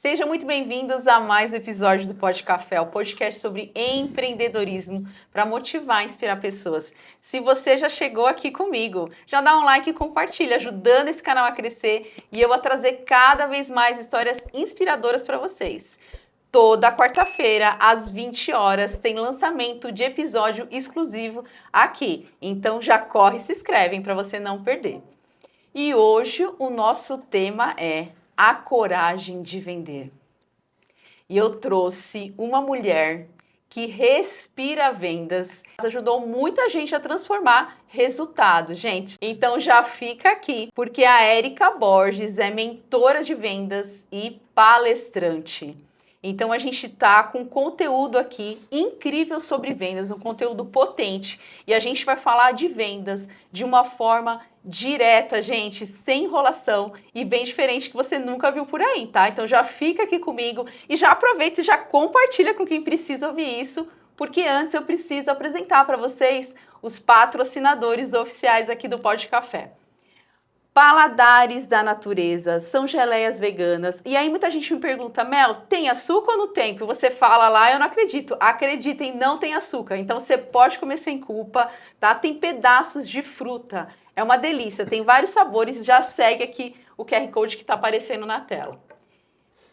Sejam muito bem-vindos a mais um episódio do Pod Café, o podcast sobre empreendedorismo para motivar e inspirar pessoas. Se você já chegou aqui comigo, já dá um like e compartilha, ajudando esse canal a crescer e eu a trazer cada vez mais histórias inspiradoras para vocês. Toda quarta-feira, às 20 horas, tem lançamento de episódio exclusivo aqui. Então já corre e se inscrevem para você não perder. E hoje o nosso tema é a coragem de vender. E eu trouxe uma mulher que respira vendas, ajudou muita gente a transformar resultados, gente. Então já fica aqui, porque a Érica Borges é mentora de vendas e palestrante. Então a gente tá com conteúdo aqui incrível sobre vendas, um conteúdo potente. E a gente vai falar de vendas de uma forma direta, gente, sem enrolação e bem diferente que você nunca viu por aí, tá? Então já fica aqui comigo e já aproveita e já compartilha com quem precisa ouvir isso, porque antes eu preciso apresentar para vocês os patrocinadores oficiais aqui do Pod Café. Paladares da Natureza, são geleias veganas. E aí muita gente me pergunta, Mel, tem açúcar ou não tem? Que você fala lá, eu não acredito. Acreditem, não tem açúcar. Então você pode comer sem culpa, tá? Tem pedaços de fruta. É uma delícia, tem vários sabores. Já segue aqui o QR Code que está aparecendo na tela.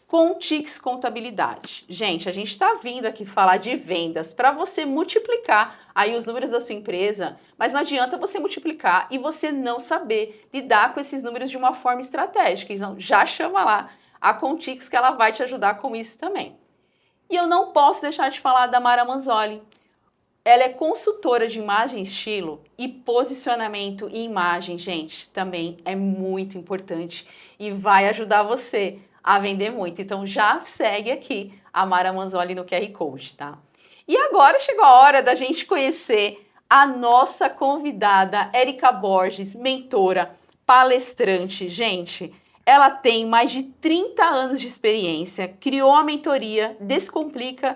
Contix Contabilidade. Gente, a gente está vindo aqui falar de vendas para você multiplicar aí os números da sua empresa, mas não adianta você multiplicar e você não saber lidar com esses números de uma forma estratégica. Então, já chama lá a Contix que ela vai te ajudar com isso também. E eu não posso deixar de falar da Mara Manzoli. Ela é consultora de imagem e estilo e posicionamento em imagem, gente, também é muito importante e vai ajudar você a vender muito. Então já segue aqui a Mara Manzoli no QR Code, tá? E agora chegou a hora da gente conhecer a nossa convidada, Érica Borges, mentora, palestrante. Gente, ela tem mais de 30 anos de experiência, criou a mentoria Descomplica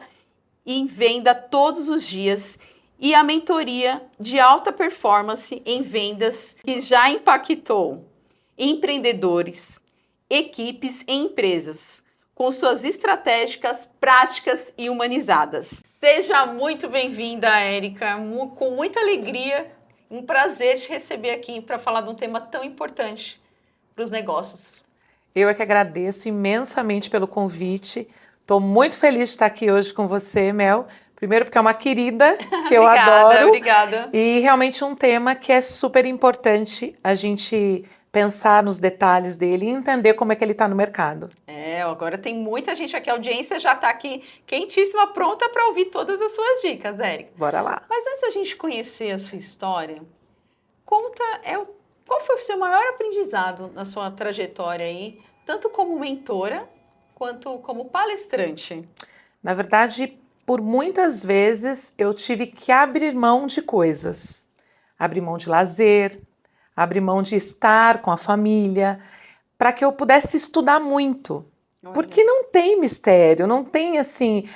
em venda todos os dias e a mentoria de alta performance em vendas que já impactou empreendedores, equipes e empresas com suas estratégicas, práticas e humanizadas. Seja muito bem-vinda, Érica, com muita alegria, um prazer te receber aqui para falar de um tema tão importante para os negócios. Eu é que agradeço imensamente pelo convite. Estou muito feliz de estar aqui hoje com você, Mel. Primeiro porque é uma querida que eu adoro. Obrigada. E realmente um tema que é super importante a gente pensar nos detalhes dele e entender como é que ele está no mercado. Agora tem muita gente aqui, a audiência já está aqui quentíssima, pronta para ouvir todas as suas dicas, Érica. Bora lá. Mas antes da gente conhecer a sua história, conta qual foi o seu maior aprendizado na sua trajetória aí, tanto como mentora quanto como palestrante? Na verdade, por muitas vezes eu tive que abrir mão de coisas. Abrir mão de lazer, abrir mão de estar com a família, para que eu pudesse estudar muito. Porque não tem mistério, não tem assim,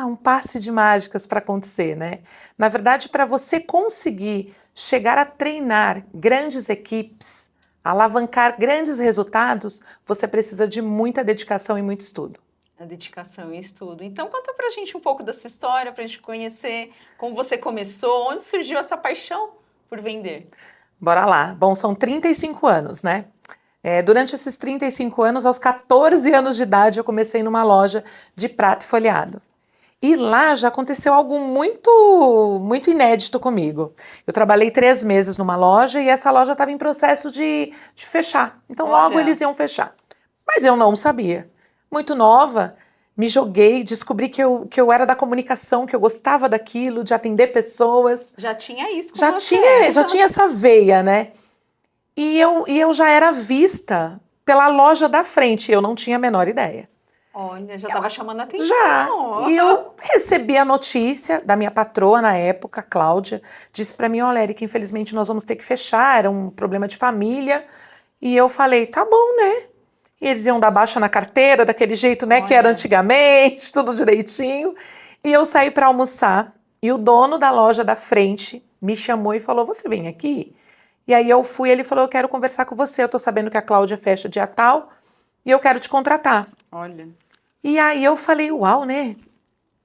um passe de mágicas para acontecer, né? Na verdade, para você conseguir chegar a treinar grandes equipes, alavancar grandes resultados, você precisa de muita dedicação e muito estudo. A dedicação e estudo. Então, conta pra gente um pouco dessa história, pra gente conhecer como você começou, onde surgiu essa paixão por vender. Bora lá. Bom, são 35 anos, né? Durante esses 35 anos, aos 14 anos de idade, eu comecei numa loja de prato e folheado. E lá já aconteceu algo muito inédito comigo. Eu trabalhei 3 meses numa loja e essa loja estava em processo de fechar. Então logo eles iam fechar. Mas eu não sabia. Muito nova, me joguei, descobri que eu era da comunicação, que eu gostava daquilo, de atender pessoas. Já tinha isso com já você. Já tinha essa veia, né? E eu já era vista pela loja da frente, eu não tinha a menor ideia. Olha, já estava chamando a atenção. Já, e eu recebi a notícia da minha patroa na época, Cláudia, disse para mim, olha, Érica, infelizmente nós vamos ter que fechar, era um problema de família. E eu falei, tá bom, né? E eles iam dar baixa na carteira, daquele jeito, né, que era antigamente, tudo direitinho. E eu saí para almoçar, e o dono da loja da frente me chamou e falou, você vem aqui? E aí eu fui, ele falou, eu quero conversar com você, eu tô sabendo que a Cláudia fecha dia tal, e eu quero te contratar. Olha. E aí eu falei, uau, né?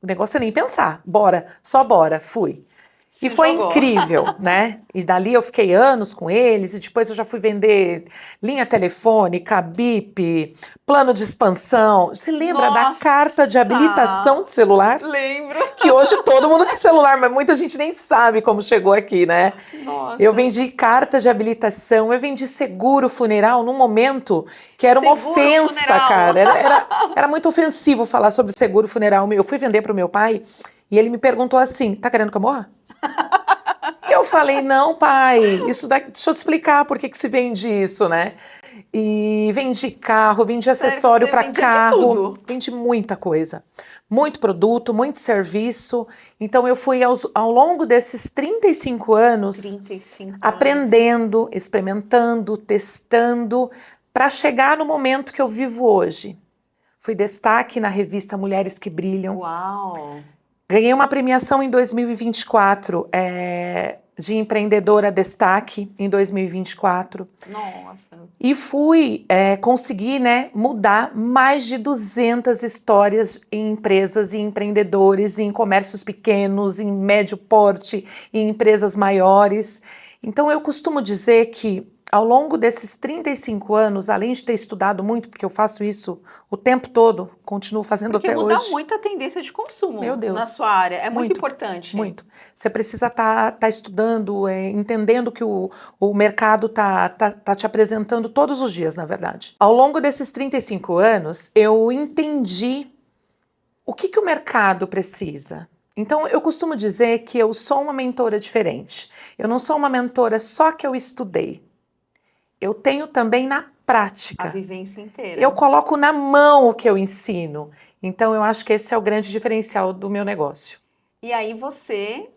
O negócio é nem pensar. Bora, só bora. Fui. Se E foi jogou. incrível, né? E dali eu fiquei anos com eles, e depois eu já fui vender linha telefônica, BIP, plano de expansão. Você lembra da carta de habilitação de celular? Lembro. Que hoje todo mundo tem celular, mas muita gente nem sabe como chegou aqui, né? Nossa. Eu vendi carta de habilitação, eu vendi seguro funeral num momento que era uma Seguro ofensa, funeral. cara. Era muito ofensivo falar sobre seguro funeral. Eu fui vender para o meu pai e ele me perguntou assim: tá querendo que eu morra? E eu falei: não, pai, isso daqui, deixa eu te explicar por que que se vende isso, né? E vendi carro, vendi Sério que acessório você para vendia de carro, tudo? vendi muita coisa. Muito produto, muito serviço. Então eu fui ao longo desses 35 anos 35 anos. aprendendo, experimentando, testando, para chegar no momento que eu vivo hoje. Fui destaque na revista Mulheres que Brilham. Uau! Ganhei uma premiação em 2024, de empreendedora destaque em 2024. Nossa! E consegui, né, mudar mais de 200 histórias em empresas e empreendedores, em comércios pequenos, em médio porte, em empresas maiores. Então eu costumo dizer que ao longo desses 35 anos, além de ter estudado muito, porque eu faço isso o tempo todo, continuo fazendo Porque até muda hoje. muito a tendência de consumo Meu Deus. na sua área. É muito Muito, importante. muito. Você precisa estar estudando, entendendo que o mercado tá te apresentando todos os dias, na verdade. Ao longo desses 35 anos, eu entendi o que o mercado precisa. Então, eu costumo dizer que eu sou uma mentora diferente. Eu não sou uma mentora só que eu estudei. Eu tenho também na A prática. vivência inteira. Eu coloco na mão o que eu ensino. Então, eu acho que esse é o grande diferencial do meu negócio. E aí você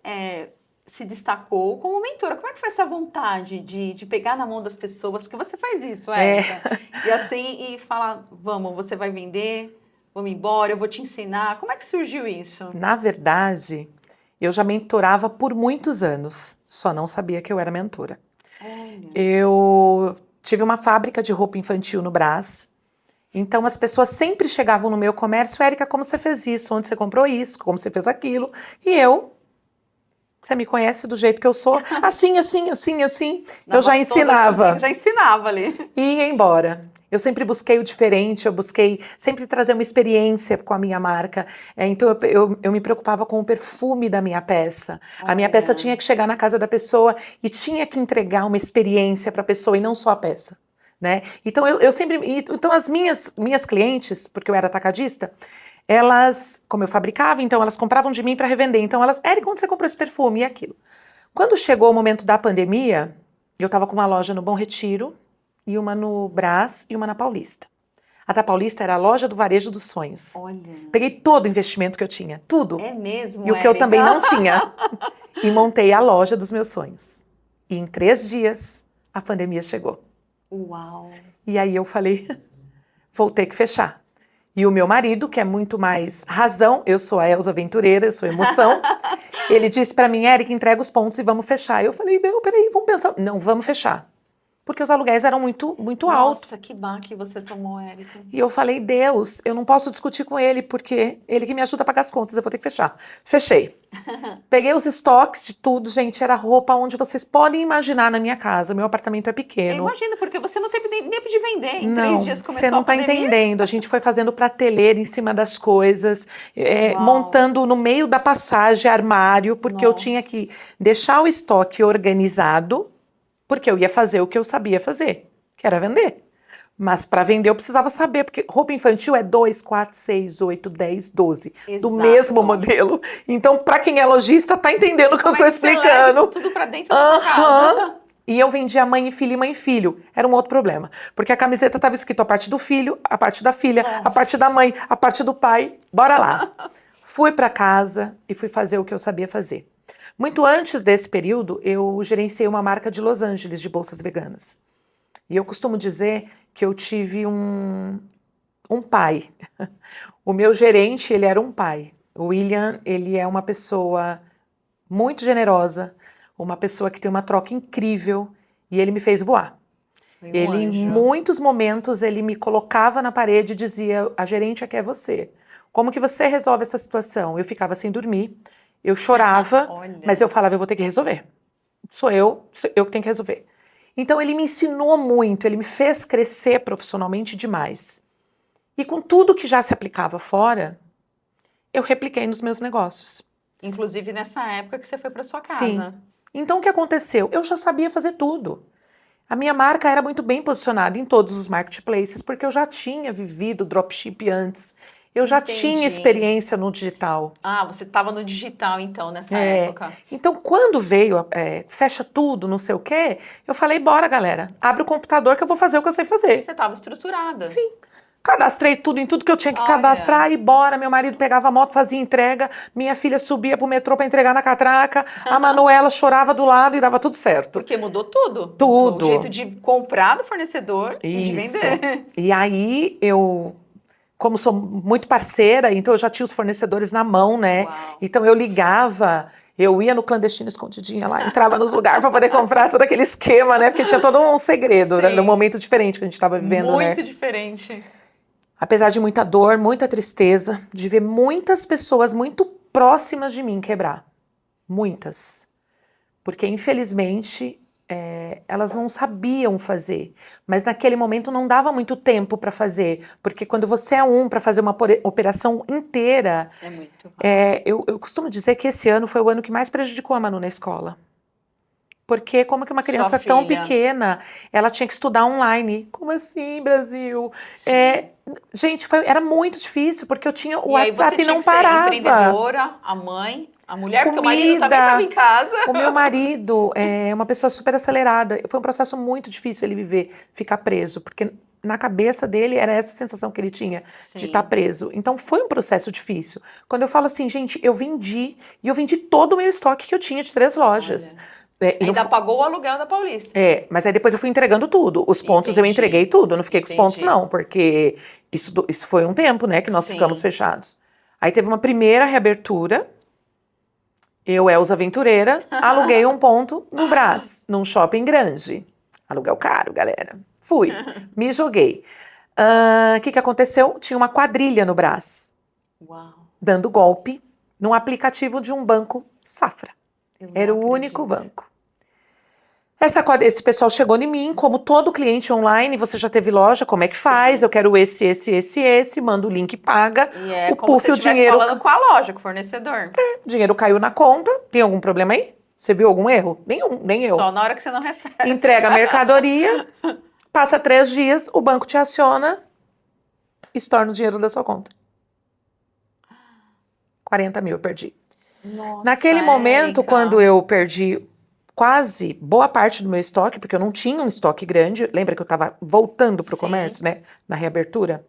se destacou como mentora. Como é que foi essa vontade de pegar na mão das pessoas? Porque você faz isso, Érica. E assim, e falar, vamos, você vai vender, vamos embora, eu vou te ensinar. Como é que surgiu isso? Na verdade, eu já mentorava por muitos anos, só não sabia que eu era mentora. Olha. Eu tive uma fábrica de roupa infantil no Brás, então as pessoas sempre chegavam no meu comércio: Érica, como você fez isso? Onde você comprou isso? Como você fez aquilo? E você me conhece do jeito que eu sou, assim, assim, assim, assim, eu já ensinava. Já ensinava ali. E ia embora. Eu sempre busquei o diferente, eu busquei sempre trazer uma experiência com a minha marca. Então eu me preocupava com o perfume da minha peça. A minha peça tinha que chegar na casa da pessoa e tinha que entregar uma experiência para a pessoa e não só a peça. Né? Então eu sempre. Então as minhas clientes, porque eu era atacadista, elas, como eu fabricava, então elas compravam de mim para revender. Então elas, Érica, onde você comprou esse perfume e aquilo? Quando chegou o momento da pandemia, eu estava com uma loja no Bom Retiro, e uma no Brás e uma na Paulista. A da Paulista era a loja do varejo dos sonhos. Olha. Peguei todo o investimento que eu tinha, tudo. É mesmo, E o que eu também não tinha. E montei a loja dos meus sonhos. E em 3 dias, a pandemia chegou. Uau. E aí eu falei, vou ter que fechar. E o meu marido, que é muito mais razão, eu sou a Elza Aventureira, eu sou emoção, ele disse para mim: Érica, entrega os pontos e vamos fechar. Eu falei: não, peraí, vamos pensar. Não, vamos fechar. Porque os aluguéis eram muito altos. Nossa, que baque você tomou, Érica. E eu falei: Deus, eu não posso discutir com ele, porque ele que me ajuda a pagar as contas, eu vou ter que fechar. Fechei. Peguei os estoques de tudo, gente, era roupa onde vocês podem imaginar na minha casa. Meu apartamento é pequeno. Imagina, porque você não teve nem tempo de vender. Em Não, 3 dias começou você não a está pandemia. entendendo. A gente foi fazendo prateleira em cima das coisas, Uau. montando no meio da passagem armário, porque eu tinha que deixar o estoque organizado, porque eu ia fazer o que eu sabia fazer, que era vender. Mas para vender eu precisava saber, porque roupa infantil é 2, 4, 6, 8, 10, 12, do mesmo modelo. Então, para quem é lojista, tá entendendo o que eu tô explicando. Você leva isso tudo para dentro da casa. E eu vendia mãe e mãe e filho. Era um outro problema. Porque a camiseta estava escrito a parte do filho, a parte da filha, a parte da mãe, a parte do pai. Bora lá. Fui para casa e fui fazer o que eu sabia fazer. Muito antes desse período, eu gerenciei uma marca de Los Angeles de bolsas veganas. E eu costumo dizer que eu tive um pai. O meu gerente, ele era um pai. O William, ele é uma pessoa muito generosa, uma pessoa que tem uma troca incrível, e ele me fez voar. Foi um Ele, em anjo. muitos momentos, ele me colocava na parede e dizia, a gerente aqui é você. Como que você resolve essa situação? Eu ficava sem dormir, eu chorava, Olha. mas eu falava, eu vou ter que resolver. Sou eu que tenho que resolver. Então ele me ensinou muito, ele me fez crescer profissionalmente demais. E com tudo que já se aplicava fora, eu repliquei nos meus negócios. Inclusive nessa época que você foi para sua Sim. casa. Então o que aconteceu? Eu já sabia fazer tudo. A minha marca era muito bem posicionada em todos os marketplaces, porque eu já tinha vivido dropship antes. Eu já tinha Entendi. experiência no digital. Ah, você estava no digital então nessa É. época. Então, quando veio, fecha tudo, não sei o quê, eu falei, bora, galera, abre o computador que eu vou fazer o que eu sei fazer. Você estava estruturada. Sim. Cadastrei tudo em tudo que eu tinha que Olha. cadastrar e bora. Meu marido pegava a moto, fazia entrega, minha filha subia pro metrô para entregar na catraca, a Manuela chorava do lado e dava tudo certo. Porque mudou tudo. Tudo. O jeito de comprar do fornecedor e de Isso. vender. E aí eu, como sou muito parceira, então eu já tinha os fornecedores na mão, né? Uau. Então eu ligava, eu ia no clandestino escondidinha lá, entrava nos lugares para poder comprar todo aquele esquema, né? Porque tinha todo um segredo, né? Era um momento diferente que a gente estava vivendo, né? Muito diferente. Apesar de muita dor, muita tristeza, de ver muitas pessoas muito próximas de mim quebrar. Muitas. Porque, infelizmente, elas não sabiam fazer. Mas naquele momento não dava muito tempo para fazer. Porque quando você é para fazer uma operação inteira, É muito. eu costumo dizer que esse ano foi o ano que mais prejudicou a Manu na escola. Porque como que uma criança tão pequena, ela tinha que estudar online? Como assim, Brasil? Gente, era muito difícil, porque eu tinha o WhatsApp e não parava. Ser empreendedora, a mãe, a mulher, porque o marido também Comida. estava em casa. O meu marido é uma pessoa super acelerada. Foi um processo muito difícil ele viver, ficar preso, porque na cabeça dele era essa sensação que ele tinha de estar preso. Então foi um processo difícil. Quando eu falo assim, gente, eu vendi todo o meu estoque que eu tinha de 3 lojas. Ainda pagou o aluguel da Paulista. Mas aí depois eu fui entregando tudo. Os pontos eu entreguei tudo, eu não fiquei com os pontos não, porque isso foi um tempo, né, que nós ficamos fechados. Aí teve uma primeira reabertura, eu, Elza Aventureira, aluguei um ponto no Brás, num shopping grande. Aluguel caro, galera. Fui, me joguei. O que aconteceu? Tinha uma quadrilha no Brás, dando golpe num aplicativo de um banco Safra. Era o único banco. Esse pessoal chegou em mim, como todo cliente online, você já teve loja, como é que faz? Eu quero esse, manda o link, paga. E é como se você estivesse falando com a loja, com o fornecedor. O dinheiro caiu na conta, tem algum problema aí? Você viu algum erro? Nenhum, nem eu. Só na hora que você não recebe. Entrega a mercadoria, passa 3 dias, o banco te aciona, estorna o dinheiro da sua conta. 40 mil eu perdi. Nossa, Naquele momento, quando eu perdi quase boa parte do meu estoque, porque eu não tinha um estoque grande, lembra que eu estava voltando para o comércio, né, na reabertura?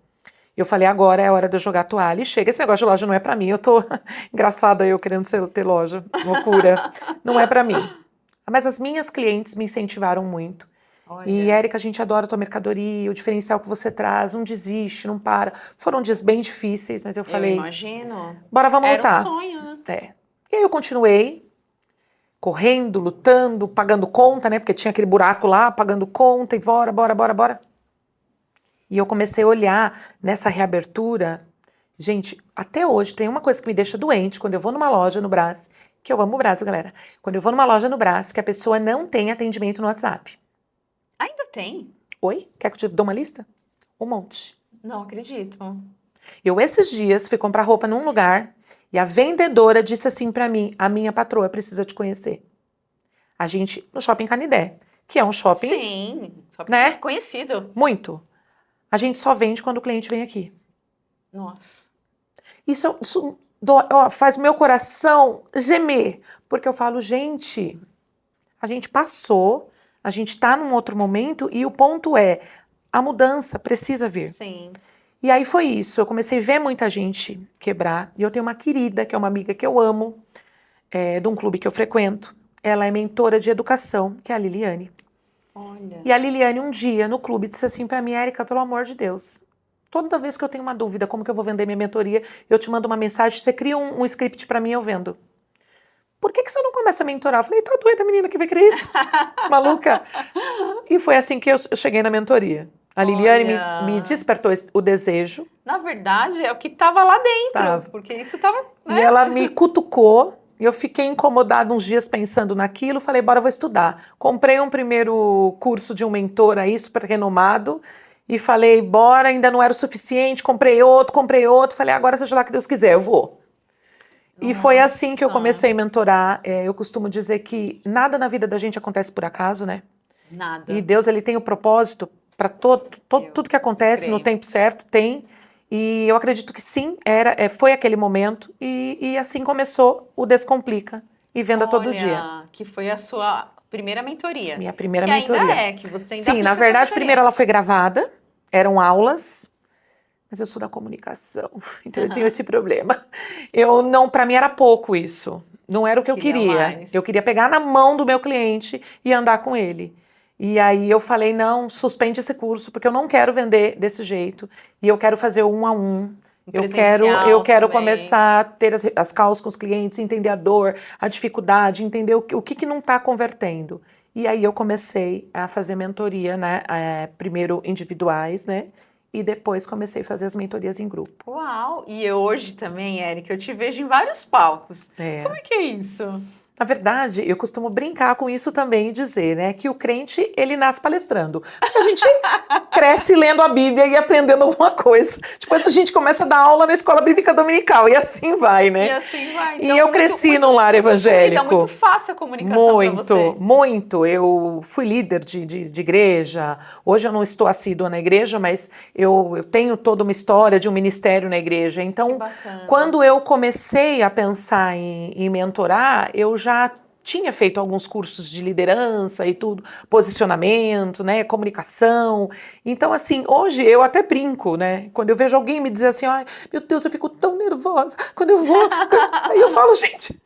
Eu falei, agora é a hora de eu jogar a toalha e chega, esse negócio de loja não é para mim, eu tô engraçada eu querendo ter loja, loucura, não é para mim. Mas as minhas clientes me incentivaram muito. Olha. E, Érica, a gente adora a tua mercadoria, o diferencial que você traz, não desiste, não para. Foram dias bem difíceis, mas eu falei... Eu imagino. Bora, vamos lutar. Era um sonho, né? E aí eu continuei, correndo, lutando, pagando conta, né? Porque tinha aquele buraco lá, pagando conta e bora. E eu comecei a olhar nessa reabertura. Gente, até hoje tem uma coisa que me deixa doente quando eu vou numa loja no Brás, que eu amo o Brás, galera. Quando eu vou numa loja no Brás, que a pessoa não tem atendimento no WhatsApp. Ainda tem? Oi? Quer que eu te dê uma lista? Um monte. Não acredito. Eu, esses dias, fui comprar roupa num lugar e a vendedora disse assim pra mim, a minha patroa precisa te conhecer. A gente, no Shopping Canidé, que é um shopping... Sim, shopping, né? Conhecido. Muito. A gente só vende quando o cliente vem aqui. Nossa. Isso faz o meu coração gemer, porque eu falo, gente, a gente passou, a gente tá num outro momento e o ponto é, a mudança precisa vir. Sim. E aí foi isso, eu comecei a ver muita gente quebrar, e eu tenho uma querida, que é uma amiga que eu amo, de um clube que eu frequento, ela é mentora de educação, que é a Liliane. Olha. E a Liliane um dia no clube disse assim pra mim, Érica, pelo amor de Deus, toda vez que eu tenho uma dúvida como que eu vou vender minha mentoria, eu te mando uma mensagem, você cria um script pra mim, eu vendo. por que você não começa a mentorar? Eu falei, tá doida, menina, que vai querer isso? Maluca? E foi assim que eu cheguei na mentoria. A Liliane me Olha, despertou o desejo. na verdade, é o que estava lá dentro, Tá? porque isso estava, E né? ela me cutucou. E eu fiquei incomodada uns dias pensando naquilo. Falei, bora, eu vou estudar. Comprei um primeiro curso de um mentor aí, super renomado. E falei, bora, ainda não era o suficiente. Comprei outro, comprei outro. Falei, agora seja lá que Deus quiser, eu vou. E foi assim que eu Nossa, comecei a mentorar. Eu costumo dizer que nada na vida da gente acontece por acaso, né? E nada. Deus, ele tem o propósito para tudo que Eu acontece no creio. tempo certo, tem. E eu acredito que sim, foi aquele momento. E assim começou o Descomplica e venda todo dia. Olha, que foi a sua primeira mentoria. Minha primeira Que ainda mentoria. é, que você ainda Sim, na aplica essa verdade, primeiro mentoria. ela foi gravada, eram aulas, mas eu sou da comunicação, então eu tenho esse problema. Eu não, para mim era pouco isso. Não era o que eu Queria queria. mais. Eu queria pegar na mão do meu cliente e andar com ele. E aí eu falei, não, suspende esse curso, porque eu não quero vender desse jeito. E eu quero fazer um a um. Eu Presencial quero também. começar a ter as calls com os clientes, entender a dor, a dificuldade, entender o que não está convertendo. E aí eu comecei a fazer mentoria, né? Primeiro individuais, né? E depois comecei a fazer as mentorias em grupo. Uau! E hoje também, Érica, eu te vejo em vários palcos. Como É. é que é isso? Na verdade, eu costumo brincar com isso também e dizer, né, que o crente, ele nasce palestrando. Porque a gente cresce lendo a Bíblia e aprendendo alguma coisa. Depois a gente começa a dar aula na escola bíblica dominical e assim vai, E né? assim vai. E Então, eu muito, cresci muito, num lar muito fluida, muito evangélico. fácil a comunicação para Muito, você. muito. Eu fui líder de igreja. Hoje eu não estou assídua na igreja, mas eu tenho toda uma história de um ministério na igreja. Que Então, bacana. quando eu comecei a pensar em mentorar, eu já tinha feito alguns cursos de liderança e tudo, posicionamento, né, comunicação. Então, assim, hoje eu até brinco, né? Quando eu vejo alguém me dizer assim, ai, meu Deus, eu fico tão nervosa quando eu vou. Aí eu falo, gente.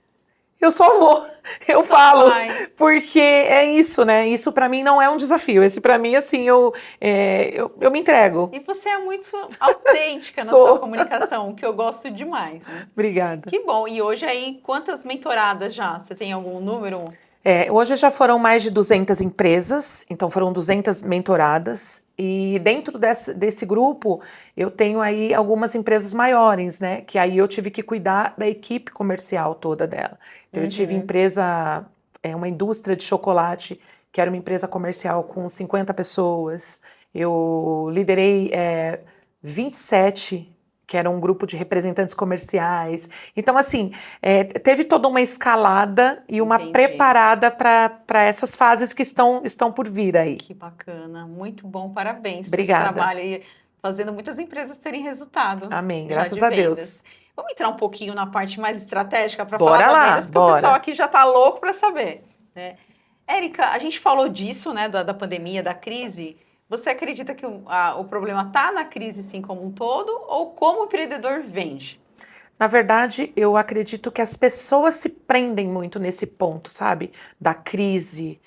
Eu só vou, eu Só falo, vai. porque é isso, né? Isso para mim não é um desafio. Esse para mim, assim, eu me entrego. E você é muito autêntica na sua Sou. comunicação, o que eu gosto demais, né? Obrigada. Que bom. E hoje aí, quantas mentoradas já? Você tem algum número? Hoje já foram mais de 200 empresas, então foram 200 mentoradas. E dentro desse grupo, eu tenho aí algumas empresas maiores, né? Que aí eu tive que cuidar da equipe comercial toda dela. Então, eu tive Uhum. empresa, uma indústria de chocolate, que era uma empresa comercial com 50 pessoas. Eu liderei 27, que era um grupo de representantes comerciais. Então, assim, teve toda uma escalada e uma Entendi. preparada para essas fases que estão por vir aí. Que bacana. Muito bom. Parabéns por esse Obrigada. trabalho aí, fazendo muitas empresas terem resultado Amém. já de Graças a vendas. Deus. Vamos entrar um pouquinho na parte mais estratégica para falar Bora das lá, vendas, porque o pessoal bora. aqui já está louco para saber, né? Érica, a gente falou disso, né, da pandemia, da crise. Você acredita que o problema está na crise, sim, como um todo, ou como o empreendedor vende? Na verdade, eu acredito que as pessoas se prendem muito nesse ponto, sabe? Da crise.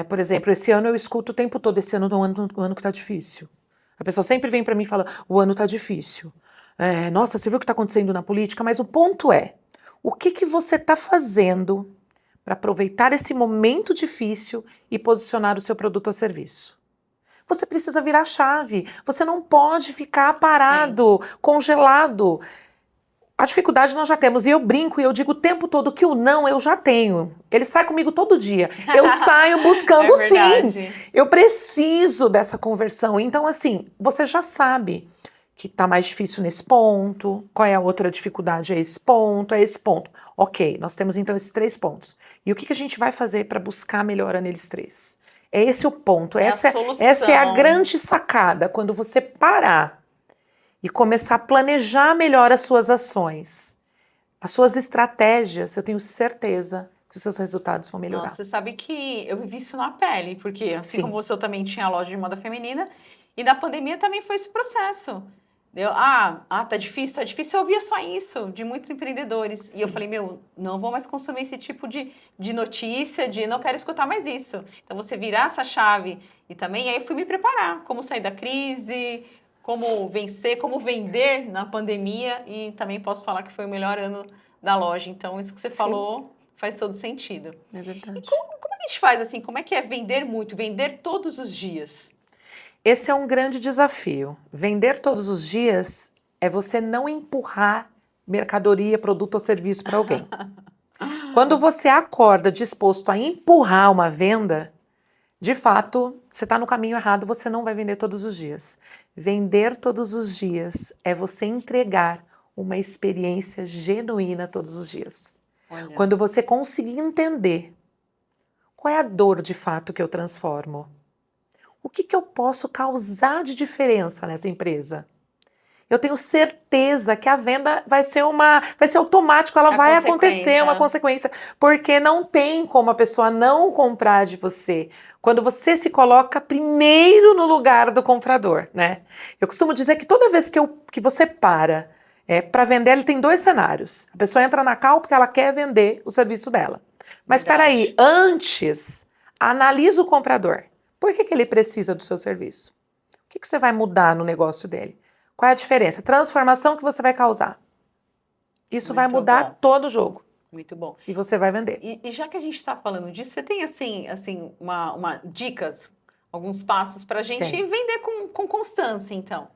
Por exemplo, esse ano eu escuto o tempo todo, esse ano é um ano que tá difícil. A pessoa sempre vem para mim e fala, o ano tá difícil. Nossa, você viu o que está acontecendo na política? Mas o ponto é, o que você está fazendo para aproveitar esse momento difícil e posicionar o seu produto ou serviço? Você precisa virar a chave. Você não pode ficar Sim. parado, congelado. A dificuldade nós já temos, e eu brinco e eu digo o tempo todo que o não eu já tenho. Ele sai comigo todo dia. Eu saio É buscando sim. verdade. Eu preciso dessa conversão. Então, assim, você já sabe que está mais difícil nesse ponto. Qual é a outra dificuldade? É esse ponto, é esse ponto. Ok, nós temos então esses 3 pontos. E o que a gente vai fazer para buscar melhora neles 3? É esse o ponto. É a Essa é a solução. grande sacada. Quando você parar e começar a planejar melhor as suas ações, as suas estratégias, eu tenho certeza que os seus resultados vão Nossa, melhorar. você sabe que eu vivi isso na pele, porque assim como Sim, você, eu também tinha loja de moda feminina, e na pandemia também foi esse processo. Tá difícil, eu ouvia só isso de muitos empreendedores. E eu sim, falei, meu, não vou mais consumir esse tipo de notícia, de não quero escutar mais isso. Então você virar essa chave e também aí eu fui me preparar, como sair da crise, como vencer, como vender na pandemia, e também posso falar que foi o melhor ano da loja. Então, isso que você sim. falou Faz todo sentido. É verdade. Como a gente faz assim? Como é que é vender muito, vender todos os dias? Esse é um grande desafio. Vender todos os dias é você não empurrar mercadoria, produto ou serviço para alguém. Quando você acorda disposto a empurrar uma venda, de fato, você está no caminho errado, você não vai vender todos os dias. Vender todos os dias é você entregar uma experiência genuína todos os dias. Olha, Quando você conseguir entender qual é a dor de fato que eu transformo, o que eu posso causar de diferença nessa empresa? Eu tenho certeza que a venda vai ser automático, ela vai acontecer, é uma consequência, porque não tem como a pessoa não comprar de você. Quando você se coloca primeiro no lugar do comprador, né? Eu costumo dizer que toda vez que você para vender, ele tem dois cenários. A pessoa entra na Cal porque ela quer vender o serviço dela. Mas espera aí, antes, analisa o comprador. Por que ele precisa do seu serviço? O que você vai mudar no negócio dele? Qual é a diferença? Transformação que você vai causar. Isso vai mudar todo o jogo. Muito bom. E você vai vender. E já que a gente está falando disso, você tem assim uma dicas, alguns passos para a gente vender com constância, então?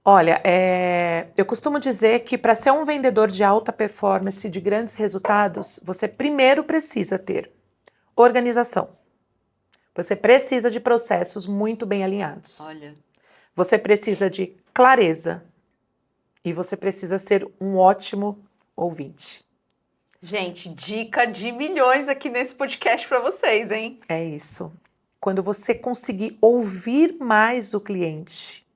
Olha, eu costumo dizer que para ser um vendedor de alta performance, de grandes resultados, você primeiro precisa ter organização. Você precisa de processos muito bem alinhados. Olha. Você precisa de clareza. E você precisa ser um ótimo ouvinte. Gente, dica de milhões aqui nesse podcast para vocês, hein? É isso. Quando você conseguir ouvir mais o cliente,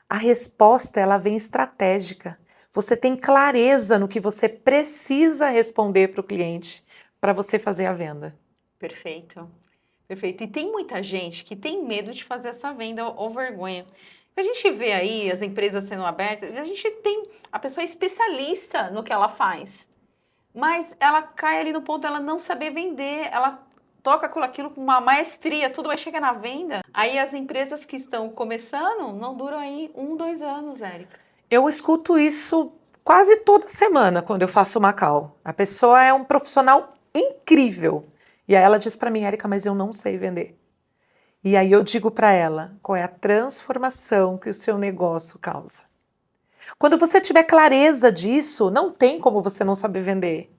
a resposta ela vem estratégica. Você tem clareza no que você precisa responder para o cliente para você fazer a venda. Perfeito. Perfeito. E tem muita gente que tem medo de fazer essa venda ou vergonha. A gente vê aí as empresas sendo abertas, a gente tem a pessoa especialista no que ela faz, mas ela cai ali no ponto dela não saber vender, ela toca com aquilo com uma maestria, tudo vai chegar na venda. Aí as empresas que estão começando não duram aí 1, 2 anos, Érica. Eu escuto isso quase toda semana quando eu faço uma call. A pessoa é um profissional incrível. E aí ela diz para mim, Érica, mas eu não sei vender. E aí eu digo para ela, qual é a transformação que o seu negócio causa. Quando você tiver clareza disso, não tem como você não saber vender.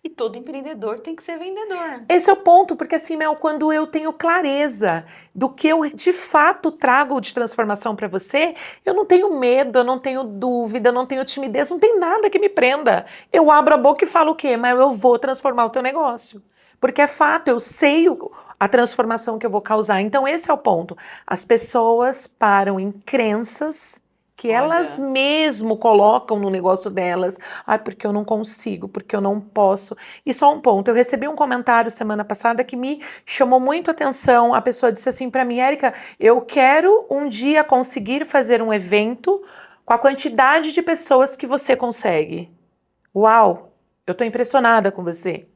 E todo empreendedor tem que ser vendedor. Esse é o ponto, porque assim, Mel, quando eu tenho clareza do que eu de fato trago de transformação para você, eu não tenho medo, eu não tenho dúvida, eu não tenho timidez, não tem nada que me prenda. Eu abro a boca e falo o quê? Mas eu vou transformar o teu negócio. Porque é fato, eu sei a transformação que eu vou causar. Então esse é o ponto. As pessoas param em crenças que elas mesmo colocam no negócio delas. Ai, porque eu não consigo, porque eu não posso. E só um ponto, eu recebi um comentário semana passada que me chamou muito a atenção. A pessoa disse assim para mim, Érica, eu quero um dia conseguir fazer um evento com a quantidade de pessoas que você consegue. Uau, eu tô impressionada com você.